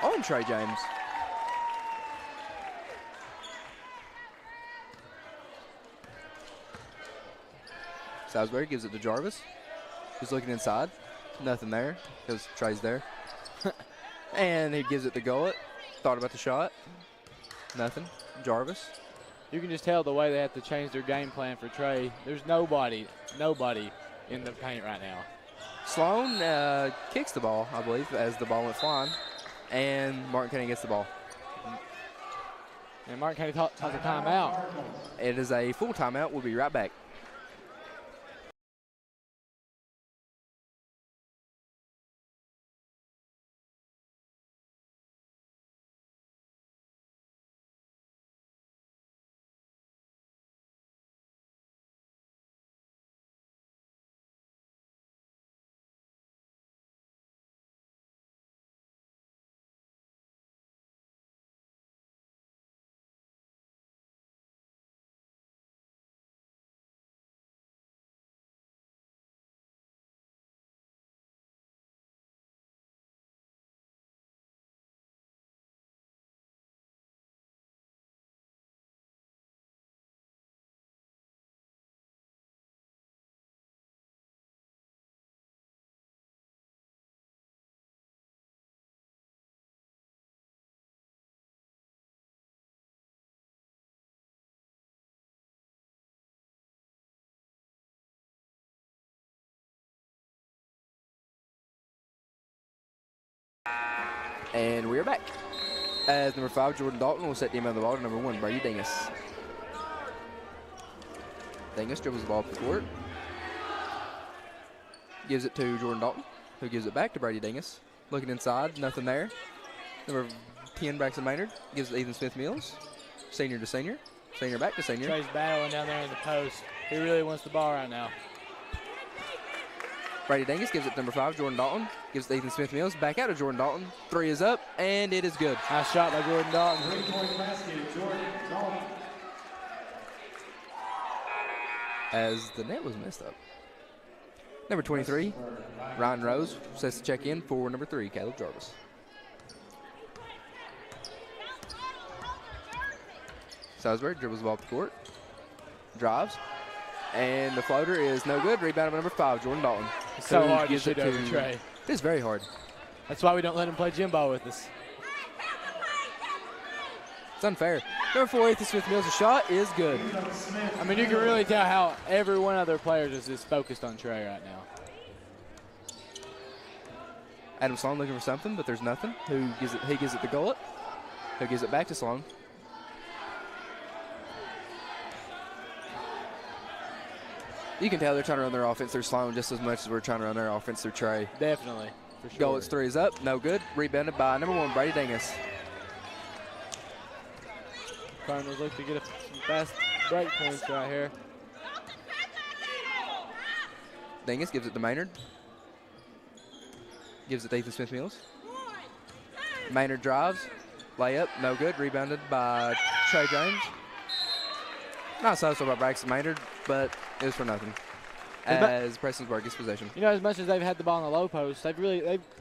On Trey James. Salisbury gives it to Jarvis, who's looking inside. Nothing there because Trey's there. And he gives it to Gullett. Thought about the shot. Nothing. Jarvis. You can just tell the way they have to change their game plan for Trey. There's nobody in the paint right now. Sloan kicks the ball, I believe, as the ball went flying. And Martin County gets the ball. And Martin County calls a timeout. It is a full timeout. We'll be right back. And we are back. As number 5, Jordan Dalton will set the amount of the ball to number 1, Brady Dingus. Dingus dribbles the ball up the court. Gives it to Jordan Dalton, who gives it back to Brady Dingus. Looking inside, nothing there. Number 10, Braxton Maynard, gives it to Ethan Smith-Mills. Senior to senior. Senior back to senior. Trey's battling down there in the post. He really wants the ball right now. Brady Dingus gives it to number 5, Jordan Dalton. Gives it to Ethan Smith-Mills. Back out to Jordan Dalton. 3 is up, and it is good. Nice shot by Jordan Dalton. 3-point basket, Jordan Dalton. As the net was messed up. Number 23, Ryan Rose sets to check in for number 3, Caleb Jarvis. Salisbury dribbles the ball up the court. Drives. And the floater is no good. Rebound by number 5, Jordan Dalton. It's so hard to gives shoot it over Trey. It is very hard. That's why we don't let him play gym ball with us. It's unfair. Number 4, Ethan Smith-Mills' shot is good. I mean, you can really tell how every one of their players is just focused on Trey right now. Adam Sloan looking for something, but there's nothing. He gives it to Gullett, who gives it back to Sloan. You can tell they're trying to run their offense through Sloan just as much as we're trying to run their offense through Trey. Definitely, for sure. Gullett's 3 is up, no good. Rebounded by number 1, Brady Dingus. Cardinals look to get some fast break points right here. Dingus gives it to Maynard. Gives it to Ethan Smith-Mills. Maynard drives. Layup, no good. Rebounded by Trey James. Not so by Braxton Maynard, but it was for nothing. As Prestonsburg gets possession. You know, as much as they've had the ball on the low post, they've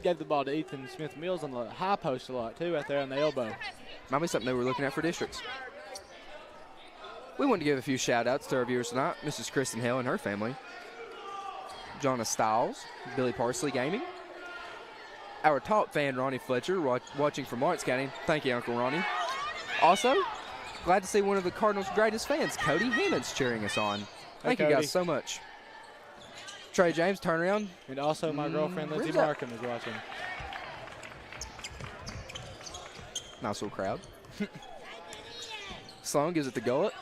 gave the ball to Ethan Smith-Mills on the high post a lot too, out there on the elbow. Might be something that we're looking at for districts. We want to give a few shout-outs to our viewers tonight. Mrs. Kristen Hill and her family. Jonna Stiles, Billy Parsley Gaming. Our top fan, Ronnie Fletcher, watching from Lawrence County. Thank you, Uncle Ronnie. Also, glad to see one of the Cardinals' greatest fans, Cody Hammonds, cheering us on. Thank you guys so much. Trey James, turnaround. And also my girlfriend, Lindsay Markham, is watching. Nice little crowd. Sloan gives it to Gullett,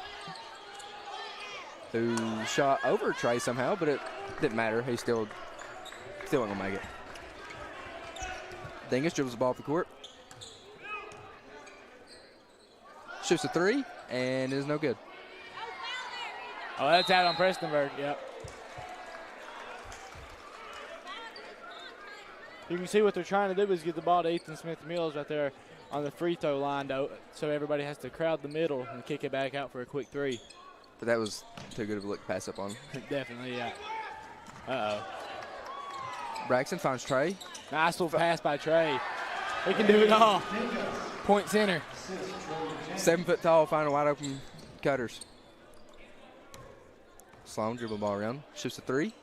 who shot over Trey somehow, but it didn't matter. He still ain't gonna make it. Dingus dribbles the ball off the court. Shoots a 3, and it is no good. Oh, that's out on Prestonsburg, yep. You can see what they're trying to do is get the ball to Ethan Smith-Mills right there on the free throw line, so everybody has to crowd the middle and kick it back out for a quick 3. But that was too good of a look to pass up on. Definitely, yeah. Uh-oh. Braxton finds Trey. Nice little pass by Trey. He can do it all. Point center. 7 foot tall, finding wide open cutters. Sloan dribble ball around, shoots a 3,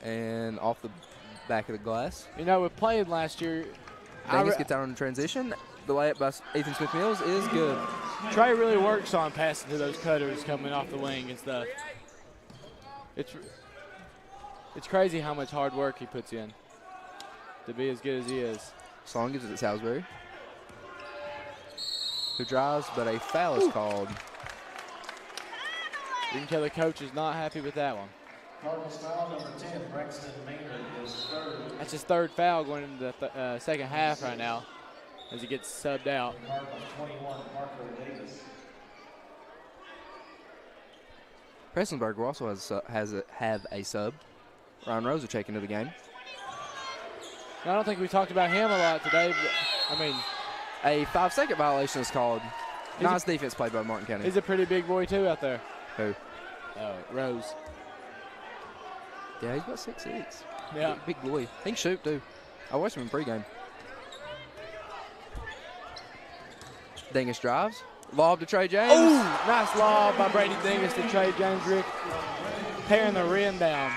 and off the back of the glass. You know, we played last year. Dingus gets out on the transition. The layup by Ethan Smith-Mills is good. Trey really works on passing to those cutters coming off the wing and stuff. It's crazy how much hard work he puts in to be as good as he is. Sloan gives it to Salisbury, who drives, but a foul is called. You can tell the coach is not happy with that one. Cardinals foul number 10, Braxton Maynard is 3rd. That's his 3rd foul going into the second half right now as he gets subbed out. Cardinals 21, Marco Davis. Prestonsburg will also have a sub. Ryan Rose will check into the game. I don't think we talked about him a lot today, but, I mean. A 5-second violation is called. Nice defense played by Martin County. He's a pretty big boy, too, out there. Who? Rose. Yeah, he's about 6'6". Yeah. Big boy. He can shoot, too. I watched him in pregame. Dingus drives. Lob to Trey James. Oh, nice lob by Brady Dingus to Trey James. Rick tearing the rim down.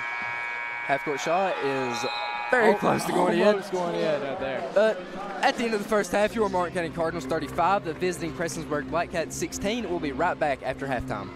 Half-court shot is very close to going in. Almost going in right there. But at the end of the first half, your Martin County Cardinals 35, the visiting Prestonsburg Blackcats 16. We'll be right back after halftime.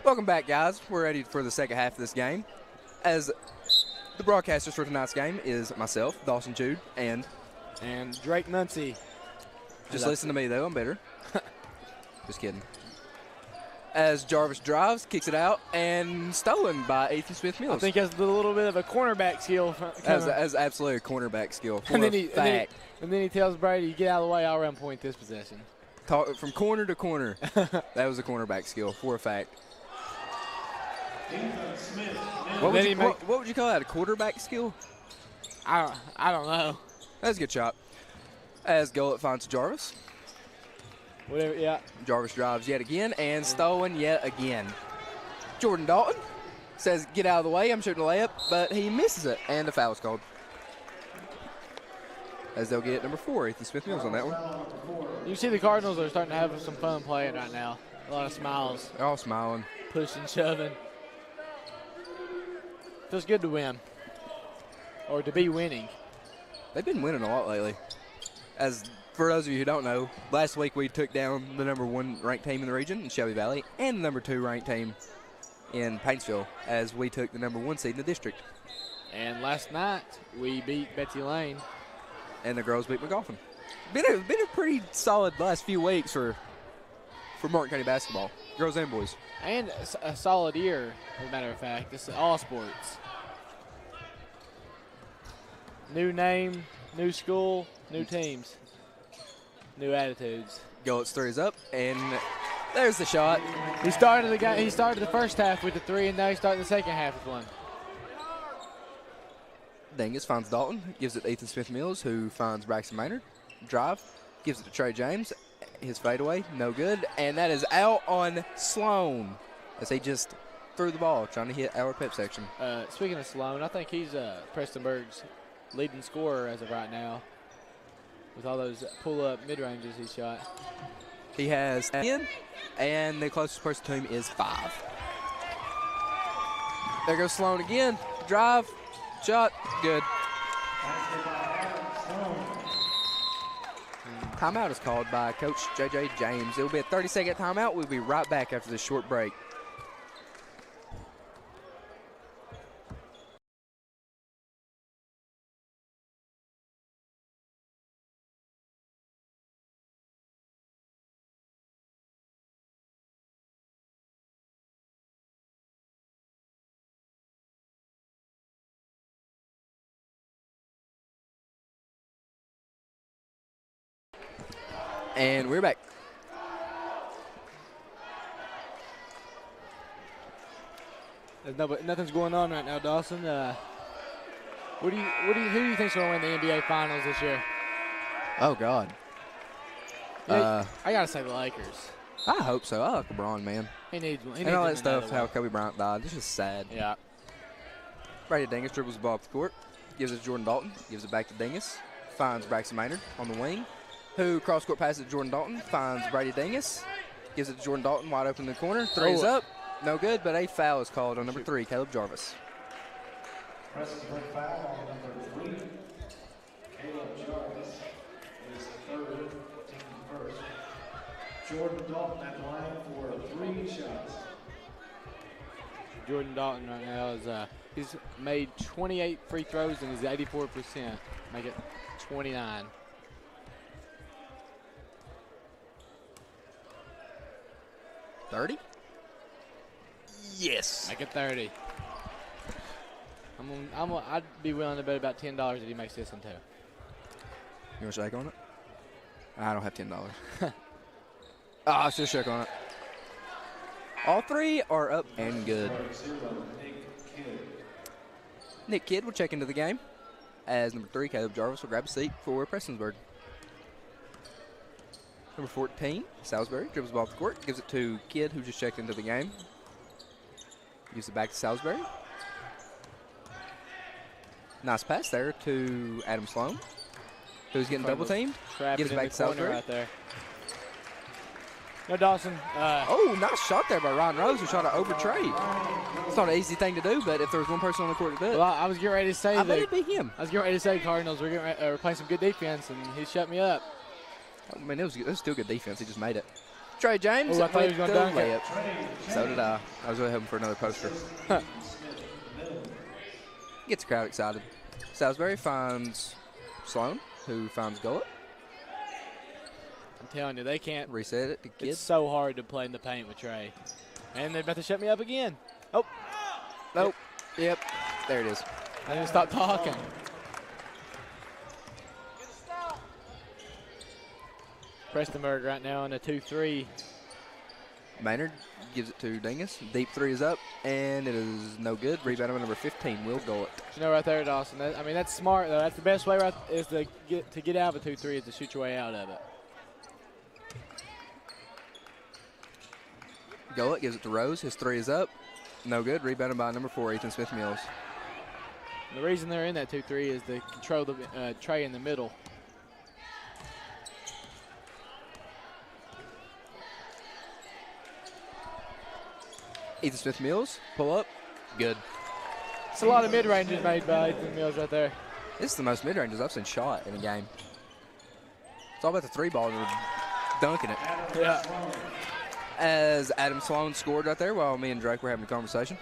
Welcome back, guys. We're ready for the second half of this game. As the broadcasters for tonight's game is myself, Dawson Jude, and Drake Muncie. just listen to me, though. I'm better. Just kidding. As Jarvis drives, kicks it out, and stolen by Ethan Smith-Mills. I think has a little bit of a cornerback skill. As absolutely a cornerback skill. For and then fact. and then he tells Brady, "Get out of the way. I'll run point this possession." From corner to corner. That was a cornerback skill, for a fact. What would you call that? A quarterback skill? I don't know. That's a good shot. As Gullett finds Jarvis. Whatever, yeah. Jarvis drives yet again and stolen yet again. Jordan Dalton says, "Get out of the way. I'm shooting a layup," but he misses it, and the foul is called. As they'll get number 4, Ethan Smith-Mills on that one. You see the Cardinals are starting to have some fun playing right now. A lot of smiles. They're all smiling. Pushing, shoving. Feels good to win. Or to be winning. They've been winning a lot lately. As for those of you who don't know, last week we took down the number 1 ranked team in the region in Shelby Valley and the number 2 ranked team in Paintsville as we took the number 1 seed in the district. And last night we beat Betsy Lane. And the girls beat McGoffin. Been a pretty solid last few weeks for Martin County basketball, girls and boys. And a solid year, as a matter of fact. It's all sports. New name, new school, new teams, new attitudes. Gullett's 3 is up, and there's the shot. He started the first half with a 3, and now he's starting the second half with 1. Dingus finds Dalton, gives it to Ethan Smith-Mills, who finds Braxton Maynard. Drive, gives it to Trey James. His fadeaway, no good. And that is out on Sloan as he just threw the ball, trying to hit our pep section. Speaking of Sloan, I think he's Prestonsburg's leading scorer as of right now with all those pull-up mid-ranges he shot. He has 10, and the closest person to him is 5. There goes Sloan again. Drive. Shot, good. Timeout is called by Coach J.J. James. It will be a 30-second timeout. We'll be right back after this short break. And we're back. Nothing's going on right now, Dawson. Who do you think's going to win the NBA Finals this year? Oh God. I gotta say the Lakers. I hope so. I like LeBron, man. He needs one. And all that stuff, how Kobe Bryant died. It's just sad. Yeah. Brady Dingus dribbles the ball up the court, gives it to Jordan Dalton, gives it back to Dingus, finds Braxton Maynard on the wing, who cross-court passes to Jordan Dalton, finds Brady Dingus, gives it to Jordan Dalton, wide open in the corner. 3 is up, no good, but a foul is called on number 3, Caleb Jarvis. Prestonsburg foul on number 3. Caleb Jarvis is 3rd, team 1st. Jordan Dalton at the line for 3 shots. Jordan Dalton right now is he's made 28 free throws and he's 84%. Make it 29. $30? Yes. Make it 30. I'd be willing to bet about $10 if he makes this one too. You want to shake on it? I don't have $10. I should shake on it. All 3 are up and good. Nick Kidd will check into the game as number 3, Caleb Jarvis, will grab a seat for Prestonsburg. Number 14, Salisbury, dribbles the ball off the court, gives it to Kidd, who just checked into the game. Gives it back to Salisbury. Nice pass there to Adam Sloan, who's getting double teamed. Gives it back to Salisbury. Right there. No, Dawson. Oh, nice shot there by Ryan Rose, who shot it over Trey. It's not an easy thing to do, but if there was one person on the court to do it. Well, I was getting ready to say I bet it'd be him. I was getting ready to say Cardinals. We're playing some good defense, and he shut me up. I mean, it was still good defense. He just made it. Trey James Oh, I thought he was with gonna the dunk it. layup. So did I. I was really hoping for another poster. Gets the crowd excited. Salisbury finds Sloan, who finds Gullett. I'm telling you, they can't. Reset it to Kidd. It's so hard to play in the paint with Trey. And they're about to shut me up again. Oh. Nope. Yep. There it is. I need to stop talking. Prestonsburg right now in a 2-3. Maynard gives it to Dingus. Deep three is up, and it is no good. Rebound by number 15, Will Gullett. You know, right there, Dawson. I mean, that's smart, though. That's the best way is to get out of a 2-3 is to shoot your way out of it. Gullett gives it to Rose. His three is up. No good. Rebounded by number 4, Ethan Smith-Mills. The reason they're in that 2-3 is to control the Trey in the middle. Ethan Smith-Mills, pull up. Good. It's a lot of mid-ranges made by Ethan Mills right there. This is the most mid-ranges I've seen shot in a game. It's all about the three ball and we're dunking it. Yeah. As Adam Sloan scored right there while me and Drake were having a conversation.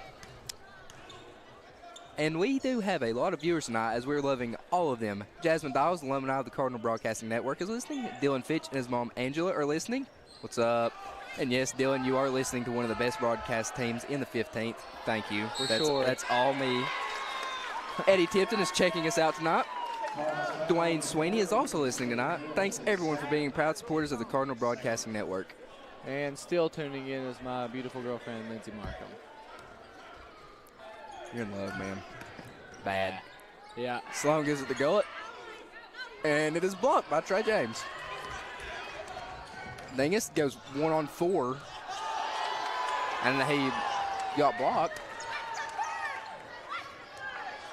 And we do have a lot of viewers tonight, as we're loving all of them. Jasmine Dials, alumni of the Cardinal Broadcasting Network, is listening. Dylan Fitch and his mom Angela are listening. What's up? And yes, Dylan, you are listening to one of the best broadcast teams in the 15th. Thank you. Sure. That's all me. Eddie Tipton is checking us out tonight. Dwayne Sweeney is also listening tonight. Thanks, everyone, for being proud supporters of the Cardinal Broadcasting Network. And still tuning in is my beautiful girlfriend, Lindsay Markham. You're in love, man. Bad. Yeah. Sloan gives it to Gullett. And it is blocked by Trey James. Dingus goes 1-on-4. And he got blocked.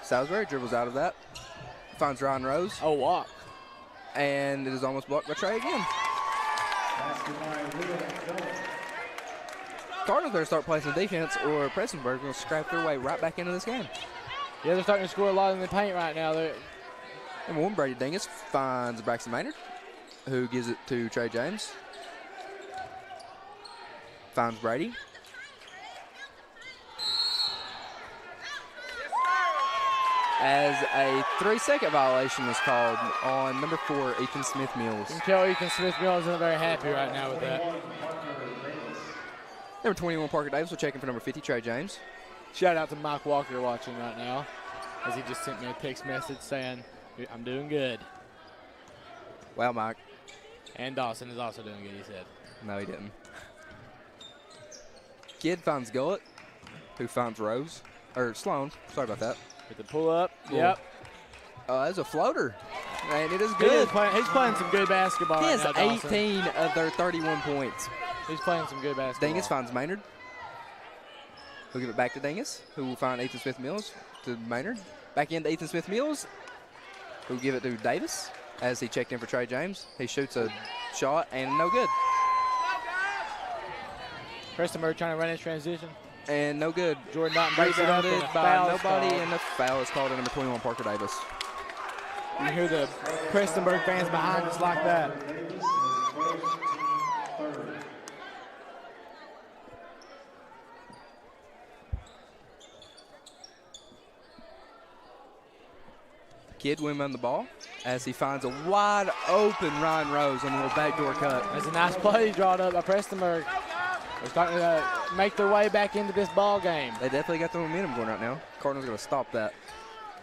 Salisbury dribbles out of that. Finds Ryan Rose. Oh, walk. And it is almost blocked by Trey again. Cardinals better start playing some defense, or Prestonsburg will scrap their way right back into this game. Yeah, they're starting to score a lot in the paint right now. Number 1, Brady Dingus finds Braxton Maynard, who gives it to Trey James. Finds Brady. As a 3-second violation is called on number 4, Ethan Smith-Mills. You can tell Ethan Smith-Mills isn't very happy right now with that. Number 21, Parker Davis will check in for number 50, Trey James. Shout out to Mike Walker watching right now, as he just sent me a text message saying, I'm doing good. Wow, Mike. And Dawson is also doing good, he said. No, he didn't. Kidd finds Gullett, who finds Rose. Or Sloan, sorry about that. With the pull-up, Cool. Yep. That's a floater, and it is He's good. playing some good basketball He right has now, Dawson. 18 of their 31 points. He's playing some good basketball. Dingus finds Maynard. He'll give it back to Dingus, who will find Ethan Smith-Mills to Maynard. Back into Ethan Smith-Mills, who will give it to Davis as he checked in for Trey James. He shoots a shot, and no good. Prestonsburg trying to run his transition. And no good. Jordan Dotton breaks it up, and Rebounded a by foul is nobody, called. and the foul is called on number 21, Parker Davis. You hear the Prestonsburg fans behind us like that. Kidd win on the ball as he finds a wide open Ryan Rose on a little backdoor cut. That's a nice play drawn up by Prestonsburg. They're starting to make their way back into this ball game. They definitely got the momentum going right now. Cardinals going to stop that.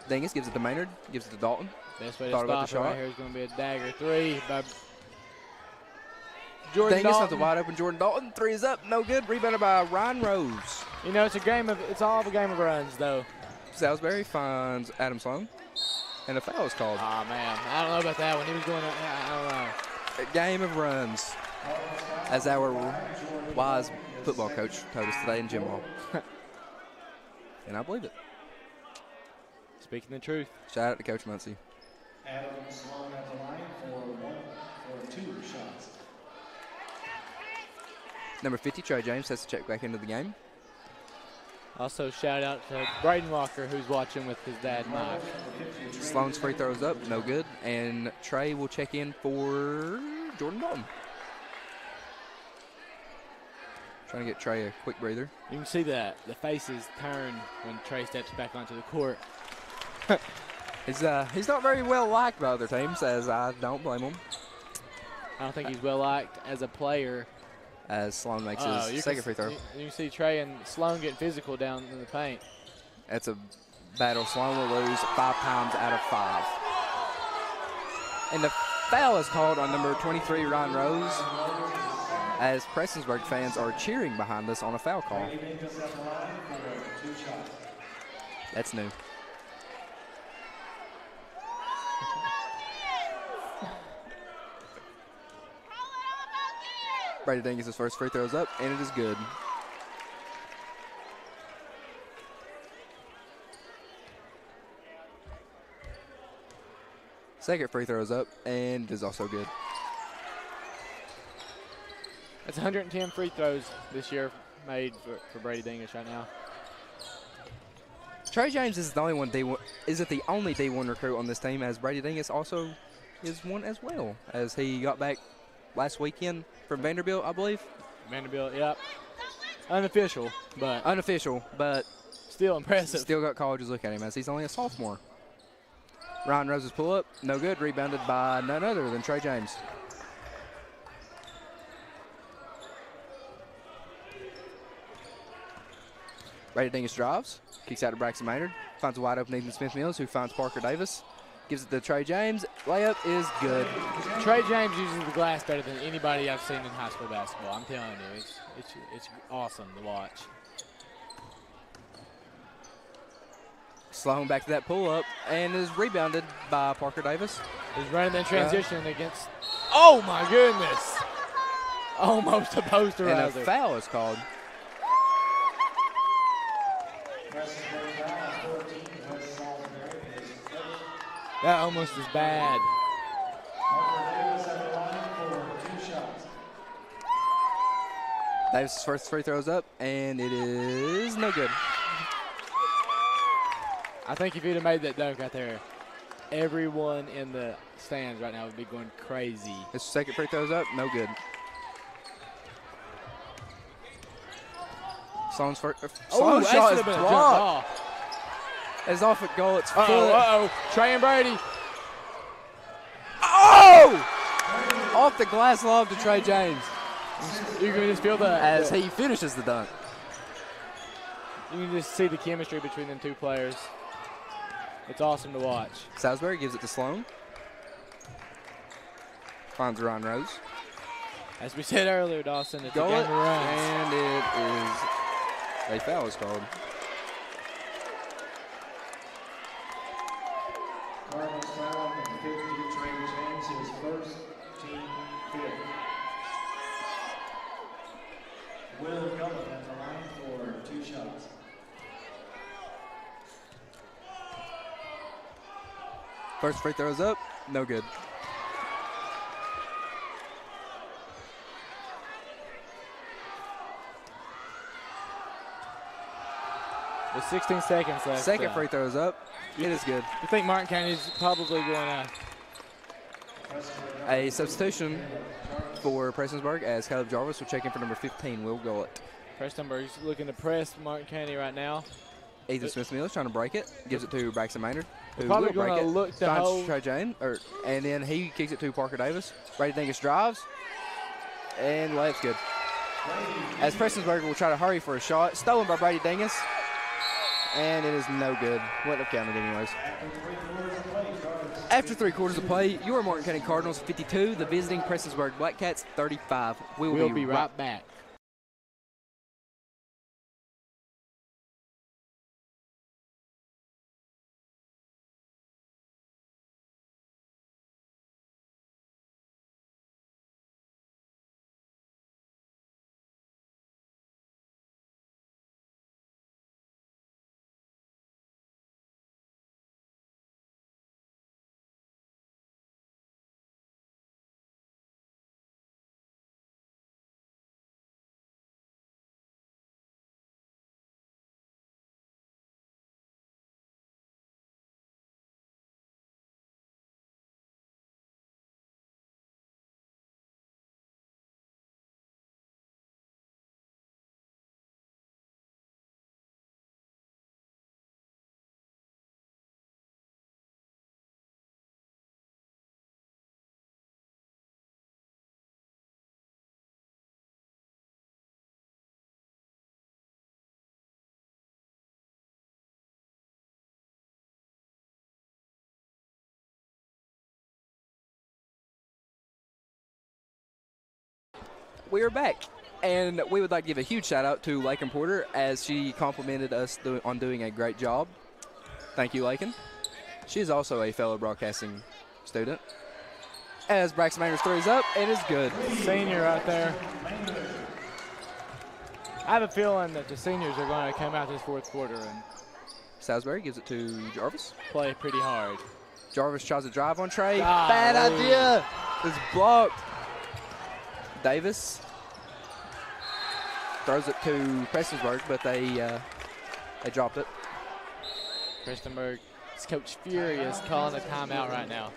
Dingus gives it to Maynard, gives it to Dalton. Best way to Thought about stop the it right shot. here is going to be a dagger 3 by Jordan Dingus finds a Dalton. wide open Jordan Dalton. 3 is up, no good. Rebounded by Ryan Rose. You know, it's all a game of runs, though. Salisbury finds Adam Sloan, and a foul is called. Oh, man. I don't know about that one. He was going, I don't know. A game of runs, as our wise football coach told us today in gym hall. And I believe it. Speaking the truth. Shout out to Coach Muncie. Adam Sloan at the line for 2 shots. Number 50, Trey James, has to check back into the game. Also, shout out to Braden Walker, who's watching with his dad, Mike. Sloan's free throws up, no good. And Trey will check in for Jordan Dalton. Trying to get Trey a quick breather. You can see the faces turn when Trey steps back onto the court. He's not very well liked by other teams, as I don't blame him. I don't think he's well liked as a player. As Sloan makes his second free throw. You can see Trey and Sloan getting physical down in the paint. That's a battle Sloan will lose 5 times out of 5. And the foul is called on number 23, Ryan Rose, as Prestonsburg fans are cheering behind us on a foul call. That's new. Brady Dingus' first free throw is up, and it is good. Second free throw is up, and is also good. That's 110 free throws this year made for Brady Dingus right now. Trey James is the only one isn't the only D1 recruit on this team, as Brady Dingus also is one as well, as he got back last weekend from Vanderbilt, I believe. Vanderbilt, yep. Unofficial, but still impressive. Still got colleges look at him, as he's only a sophomore. Ryan Rose's pull-up, no good, rebounded by none other than Trey James. Brady Dingus drives, kicks out to Braxton Maynard, finds a wide open Ethan Smith-Mills, who finds Parker Davis, gives it to Trey James. Layup is good. Trey James uses the glass better than anybody I've seen in high school basketball. I'm telling you, it's awesome to watch. Sloan back to that pull-up and is rebounded by Parker Davis. He's running in transition against. Oh my goodness! Almost a posterizer. And a foul is called. That almost is bad. Davis' first free throw is up, and it is no good. I think if he'd have made that dunk right there, everyone in the stands right now would be going crazy. His second free throw is up, no good. Sloan's shot is blocked. It's off at goal. It's foot. Uh-oh. Trey and Brady. Oh! Off the glass lob to Trey James. You can just feel as he finishes the dunk. You can just see the chemistry between them two players. It's awesome to watch. Salisbury gives it to Sloan. Finds Ryan Rose. As we said earlier, Dawson, it's Goal a game of runs. And it is a foul is called. Cardinals foul on the 50, Trey James, his first team fifth. Will Gullick at the line for 2 shots. First free throw is up, no good. With 16 seconds left. Second free throw is up. It is good. I think Martin County's probably going to. A substitution for Prestonsburg, as Caleb Jarvis will check in for number 15, Will Gullett. Prestonsburg's looking to press Martin County right now. Ethan Smith-Mills trying to break it. Gives it to Braxton Maynard, who probably will break gonna it. look to Finds hold. Trey James, and then he kicks it to Parker Davis. Brady Dingus drives, and layup's good. As Prestonsburg will try to hurry for a shot. Stolen by Brady Dingus, and it is no good. Wouldn't have counted anyways. After 3 quarters of play, your Martin County Cardinals 52, the visiting Prestonsburg Blackcats 35. We'll be right back. we are back. And we would like to give a huge shout out to Lakin Porter as she complimented us on doing a great job. Thank you, Lakin. She is also a fellow broadcasting student. As Braxton Maynard's three's up, it is good. Senior right there. I have a feeling that the seniors are going to come out this fourth quarter and Salisbury gives it to Jarvis. play pretty hard. Jarvis tries to drive on Trey. Golly. Bad idea. It's blocked. Davis throws it to Prestonsburg, but they dropped it. Prestonsburg, Coach Fury is calling a timeout right now.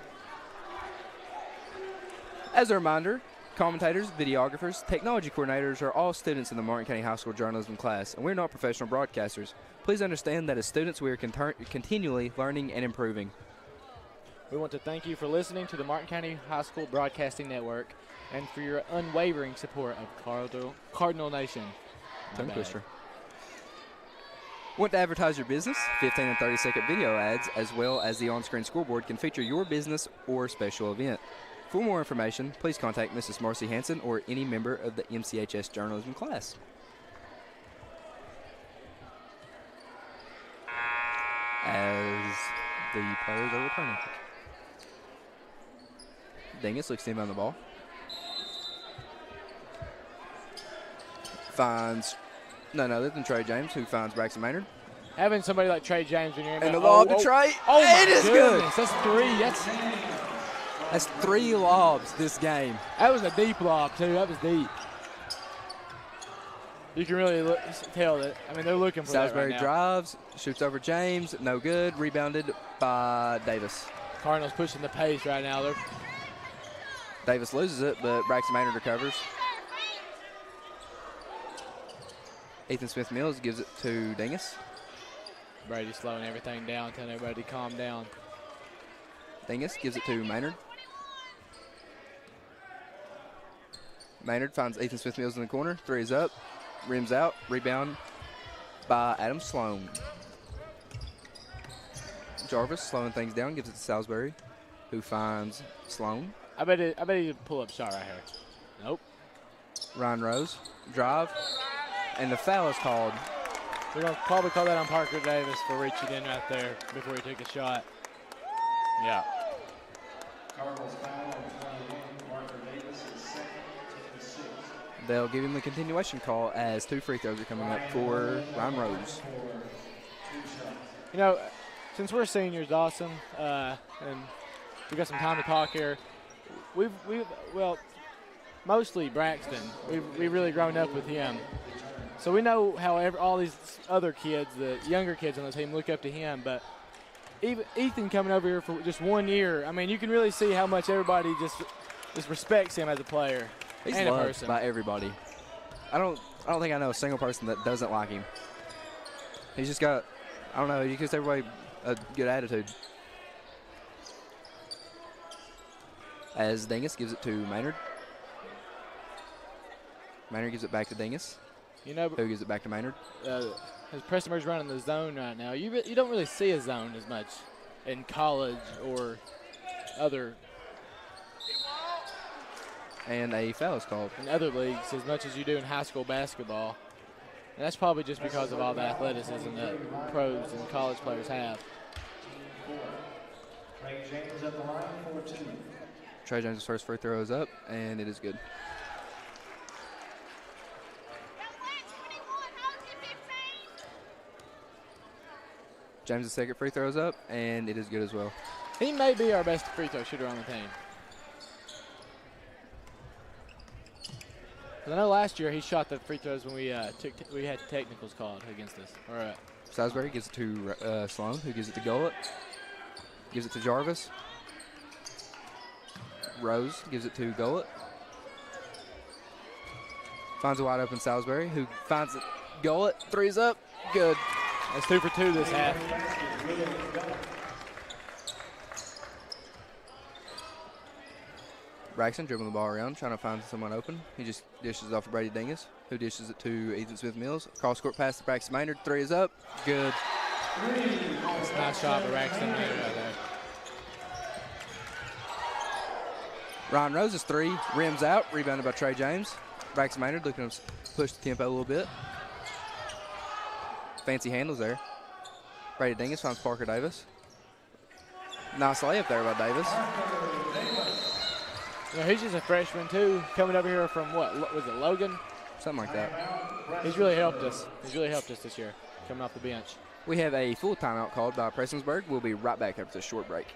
As a reminder, commentators, videographers, technology coordinators are all students in the Martin County High School journalism class, and we're not professional broadcasters. Please understand that as students, we are continually learning and improving. We want to thank you for listening to the Martin County High School Broadcasting Network and for your unwavering support of Cardinal Nation. Tongue twister. Want to advertise your business? 15 and 30-second video ads, as well as the on-screen scoreboard, can feature your business or special event. For more information, please contact Mrs. Marcy Hanson or any member of the MCHS journalism class. As the players are returning. Dingus looks to him on the ball. Finds none other than Trey James, who finds Braxton Maynard. Having somebody like Trey James in your And the lob to Trey. Oh, my it is good. goodness. That's three. That's 3 lobs this game. That was a deep lob, too. That was deep. You can really tell that. I mean, they're looking for Salisbury that right now. drives, shoots over James, no good. Rebounded by Davis. Cardinals pushing the pace right now. Davis loses it, but Braxton Maynard recovers. Ethan Smith-Mills gives it to Dingus. Brady's slowing everything down, telling everybody to calm down. Dingus gives it to Maynard. Maynard finds Ethan Smith-Mills in the corner. 3 is up. Rims out. Rebound by Adam Sloan. Jarvis slowing things down, gives it to Salisbury, who finds Sloan. I bet he's a pull-up shot right here. Nope. Ryan Rose, drive, and the foul is called. They're going to probably call that on Parker Davis for reaching in right there before he took a shot. Yeah. Cardinals foul on 21. Parker Davis is second, to 6. They'll give him the continuation call as 2 free throws are coming up for Ryan Rose. You know, since we're seniors, Dawson, and we got some time to talk here, we've mostly Braxton. We've really grown up with him. So we know how all these other kids, the younger kids on the team, look up to him. But even Ethan coming over here for just 1 year, I mean, you can really see how much everybody just respects him as a player. He's and a loved person. by everybody. I don't think I know a single person that doesn't like him. He's just got, I don't know, he gives everybody a good attitude. As Dingus gives it to Maynard. Maynard gives it back to Dingus. You know, Who gives it back to Maynard? as Prestonsburg's running the zone right now, you don't really see a zone as much in college or other And a foul is called. in other leagues as much as you do in high school basketball. And that's probably just because of all the athleticism that pros and college players have. Trey James at the line for 2. Trey James' first free throw is up, and it is good. James' second free throw is up, and it is good as well. He may be our best free throw shooter on the team. 'Cause I know last year he shot the free throws when we had technicals called against us. All right. Salisbury gives it to Sloan, who gives it to Gullett. Gives it to Jarvis. Rose gives it to Gullett. Finds a wide open Salisbury, who finds it. Gullett, 3's up, good. That's 2 for 2 this half. Braxton dribbling the ball around, trying to find someone open. He just dishes it off to Brady Dingus, who dishes it to Ethan Smith-Mills. Cross court pass to Braxton Maynard. 3 is up, good. That's a nice shot by Braxton right there. Ryan Rose's 3 rims out, rebounded by Trey James. Braxton Maynard looking to push the tempo a little bit. Fancy handles there. Brady Dingus finds Parker Davis. Nice layup there by Davis. Yeah, he's just a freshman too, coming over here from what was it, Logan? Something like that. He's really helped us. He's really helped us this year, coming off the bench. We have a full timeout called by Prestonsburg. We'll be right back after this short break.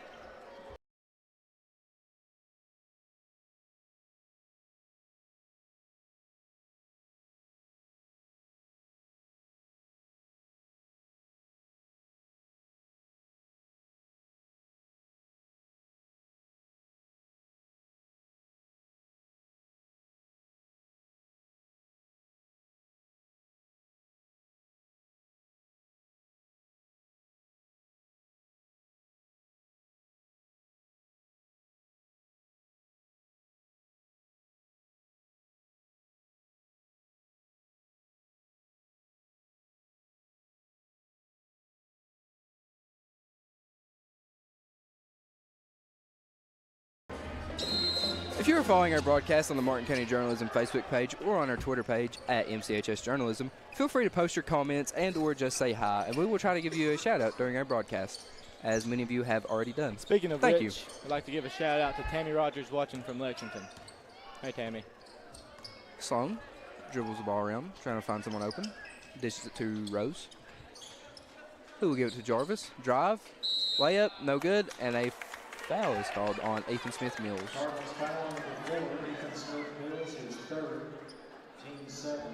If you are following our broadcast on the Martin County Journalism Facebook page or on our Twitter page at MCHS Journalism, feel free to post your comments and or just say hi, and we will try to give you a shout-out during our broadcast, as many of you have already done. Speaking of Thank which, you. I'd like to give a shout-out to Tammy Rogers watching from Lexington. Hey, Tammy. Sloan dribbles the ball around, trying to find someone open. Dishes it to Rose, who will give it to Jarvis. Drive, layup, no good, and a foul is called on Ethan Smith Mills. Cardinals foul on the floor. Ethan Smith Mills, his third, team seventh.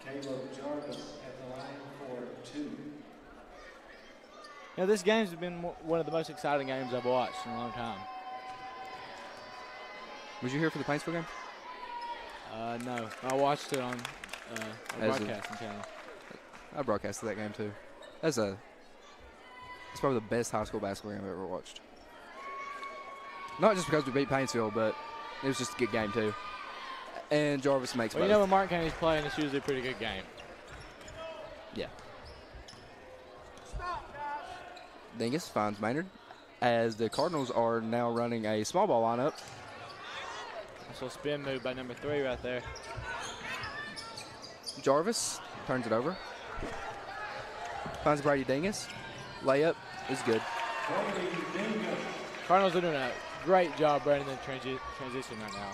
Caleb Jarvis at the line for 2. You know, this game's been one of the most exciting games I've watched in a long time. Was you here for the Paintsville game? No, I watched it on a broadcasting channel. I broadcasted that game too. It's probably the best high school basketball game I've ever watched. Not just because we beat Paintsville, but it was just a good game too. And Jarvis makes Well, both. you know when Martin County's playing, it's usually a pretty good game. Yeah. Dingus finds Maynard as the Cardinals are now running a small ball lineup. Also a spin move by number 3 right there. Jarvis turns it over. Finds Brady Dingus. Layup is good. Cardinals are doing a great job running the transition right now.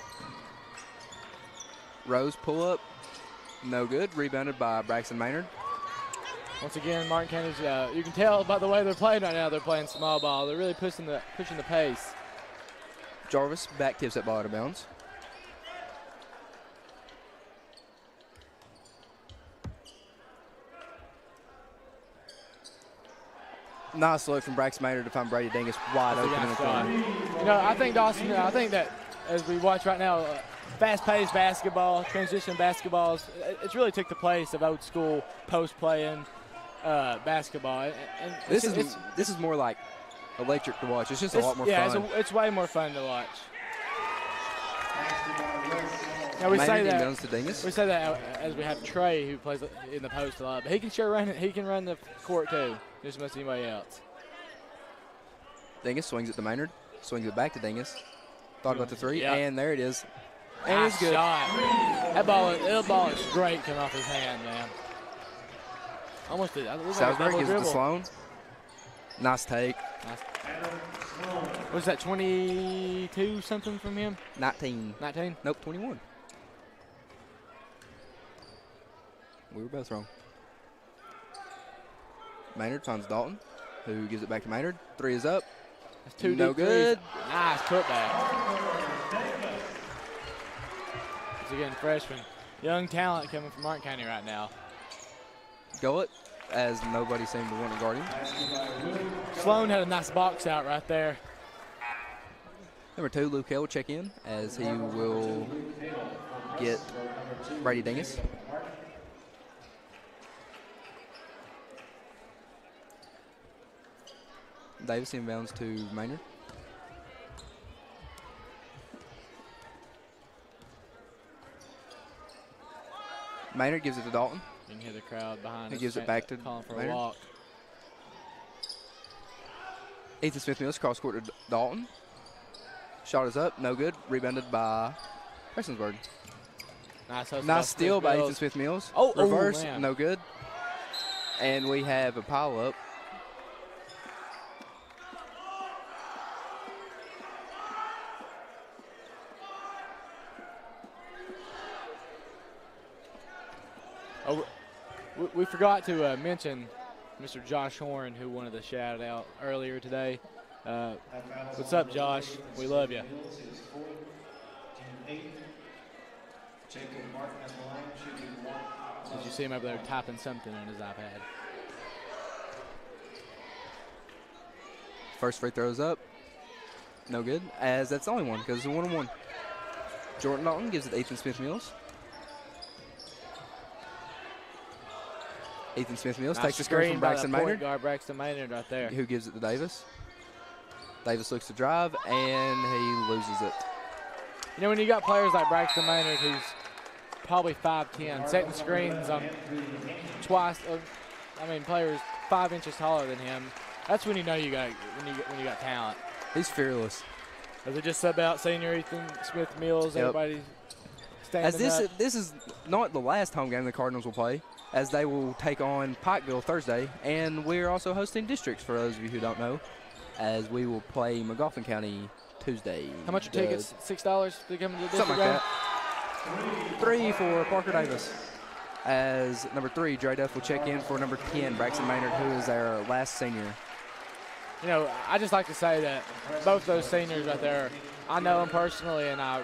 Rose pull up. No good. Rebounded by Braxton Maynard. Once again, Martin County's, you can tell by the way they're playing right now, they're playing small ball. They're really pushing the pace. Jarvis back tips that ball out of bounds. Nice look from Braxton Maynard to find Brady Dingus wide open in the corner. You know, I think Dawson, I think that as we watch right now, fast-paced basketball, transition basketballs, it's really took the place of old school post-playing basketball. And this is more like electric to watch. It's just a lot more fun. Yeah, it's way more fun to watch. Now we say that as we have Trey who plays in the post a lot, but he can sure run it. He can run the court too, just as much as anybody else. Dingus swings it to Maynard, swings it back to Dingus. Thought about the 3, yep. And there it is. And Nice it's good. shot. That ball is great coming off his hand, man. Almost did. Salisbury gives it to Sloan. Nice take. Nice. Was that 22 something from him? 19. 19? Nope, 21. We were both wrong. Maynard finds Dalton, who gives it back to Maynard. 3 is up. That's 2 no deep good. threes. Nice putback. Once again, freshman. Young talent coming from Martin County right now. Go it, as nobody seemed to want to guard him. Sloan had a nice box out right there. Number 2, Luke Hill will check in as he will get Brady Dingus. Davis inbounds to Maynard. Maynard gives it to Dalton. You can hear the crowd behind He us gives it back to calling for Maynard. a walk. Ethan Smith Mills cross court to Dalton. Shot is up, no good. Rebounded by Prestonsburg. Nice steal by Ethan Smith Mills. Oh, reverse, man. no good. And we have a pile up. Oh, we forgot to mention Mr. Josh Horn, who wanted to shout out earlier today. What's up, Josh? We love you. Did you see him over there typing something on his iPad? First free throws up. No good, as that's the only one because it's a 1-on-1. Jordan Dalton gives it to Ethan Smith Mills. Ethan Smith Mills takes the screen from Braxton Maynard. Guard Braxton Maynard right there. Who gives it to Davis. Davis looks to drive, and he loses it. You know, when you got players like Braxton Maynard, who's probably 5'10", setting screens on twice of, players 5 inches taller than him, that's when you know you got when you got talent. He's fearless. As they just sub out senior Ethan Smith Mills, everybody standing up. This is not the last home game the Cardinals will play, as they will take on Pikeville Thursday, and we're also hosting districts for those of you who don't know, as we will play McGoffin County Tuesday. How much are tickets? $6 to come to the district something like game? that. 3 for Parker Davis. As number 3, Dre Duff will check in for number 10, Braxton Maynard, who is our last senior. You know, I just like to say that both those seniors right there, I know them personally, and I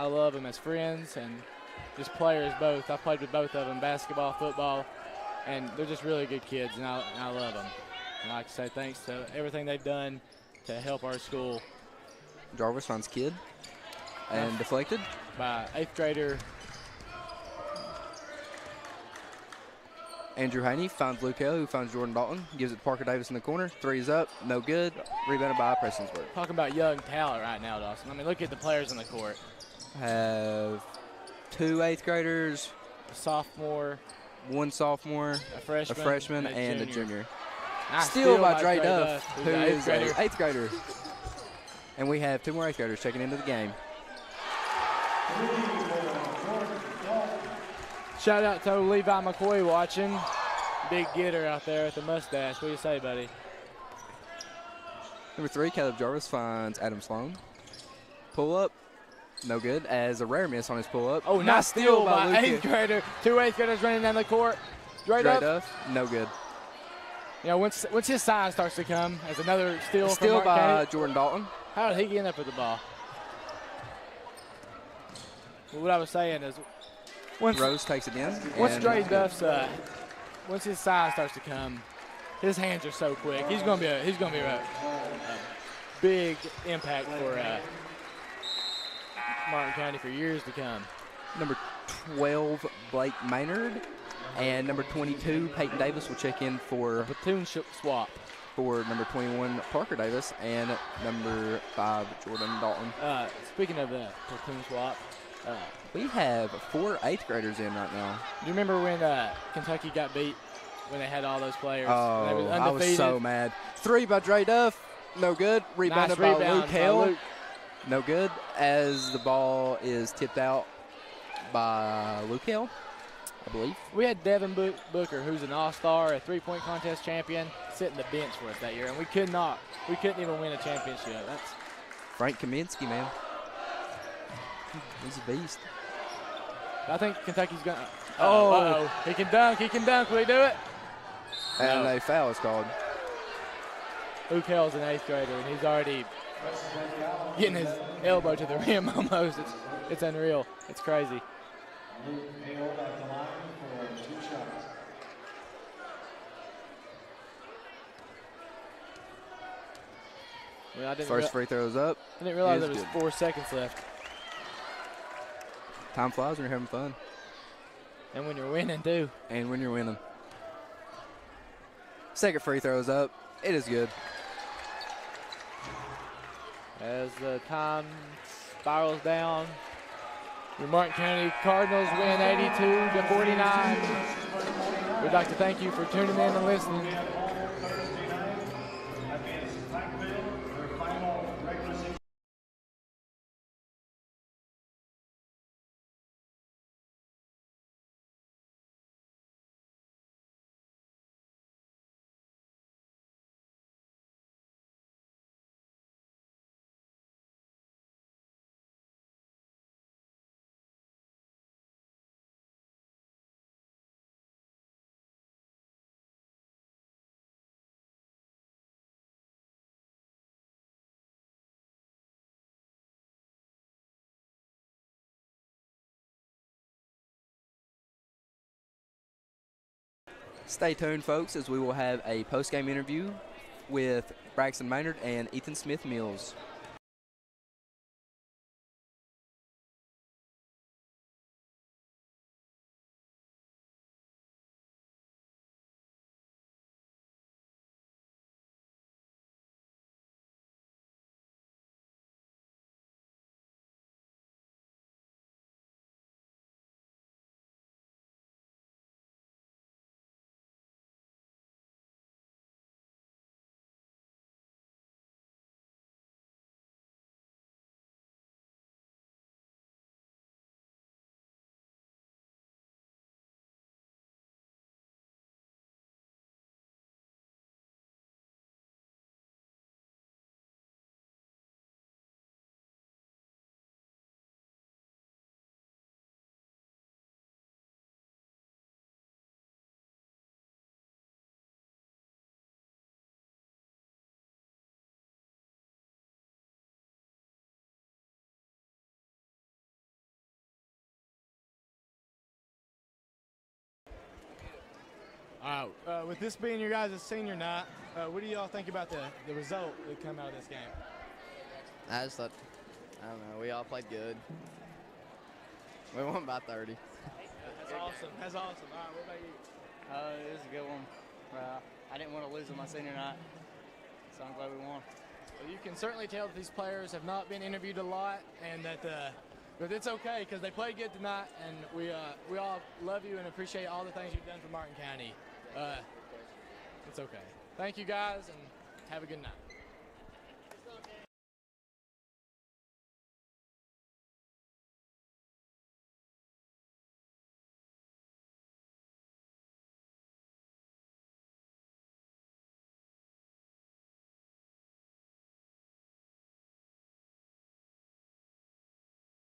love them as friends and just players both. I've played with both of them, basketball, football, and they're just really good kids, and I love them. And I like to say thanks to everything they've done to help our school. Jarvis finds Kidd and deflected by 8th grader Andrew Haney finds Luke Hill, who finds Jordan Dalton, gives it to Parker Davis in the corner. 3 is up, no good. Rebounded by Prestonsburg. Talking about young talent right now, Dawson. Look at the players on the court. Have 2 8th graders, a sophomore, 1 sophomore, a freshman, and a junior. Nice steal by Dre Duff, who is an 8th 8th grader. And we have 2 more 8th graders checking into the game. Shout out to Levi McCoy watching. Big getter out there with the mustache. What do you say, buddy? Number 3, Caleb Jarvis finds Adam Sloan. Pull up, no good, as a rare miss on his pull up. Oh, nice steal by 8th grader. 2 8th graders running down the court. Dre Duff, no good. You know, once his size starts to come, as another steal by County. Jordan Dalton. How did he get up with the ball? Well, what I was saying is, Rose takes it in. Once Dre Duff's, once his size starts to come, his hands are so quick. He's gonna be a big impact for Martin County for years to come. Number 12, Blake Maynard, and number 22, Peyton Davis will check in for platoon swap for number 21, Parker Davis, and number 5, Jordan Dalton. Speaking of the platoon swap, we have 4 8th graders in right now. Do you remember when Kentucky got beat when they had all those players? Oh, they was I was so mad. 3 by Dre Duff, no good. Rebounded by Luke Hale, no good, as the ball is tipped out by Luke Hale, I believe. We had Devin Booker, who's an all-star, a three-point contest champion, sitting the bench for us that year, and we couldn't even win a championship. That's Frank Kaminsky, man. He's a beast. I think Kentucky's going to. Oh, he can dunk. He can dunk. Will he do it? And a foul is called. Luke Hale's an 8th grader, and he's already getting his elbow to the rim almost. It's unreal. It's crazy. Well, First free throws up. I didn't realize there was 4 seconds left. Time flies when you're having fun. And when you're winning, too. And when you're winning. Second free throws up. It is good. As the time spirals down, your Martin County Cardinals win 82-49. We'd like to thank you for tuning in and listening. Stay tuned, folks, as we will have a post-game interview with Braxton Maynard and Ethan Smith Mills. All right, with this being your guys' senior night, what do y'all think about the result that come out of this game? I just thought, I don't know, we all played good. We won by 30. That's awesome. That's awesome. All right, what about you? It was a good one. I didn't want to lose on my senior night, so I'm glad we won. Well, you can certainly tell that these players have not been interviewed a lot, and that but it's okay because they played good tonight, and we all love you and appreciate all the things you've done for Martin County. It's okay. Thank you guys, and have a good night.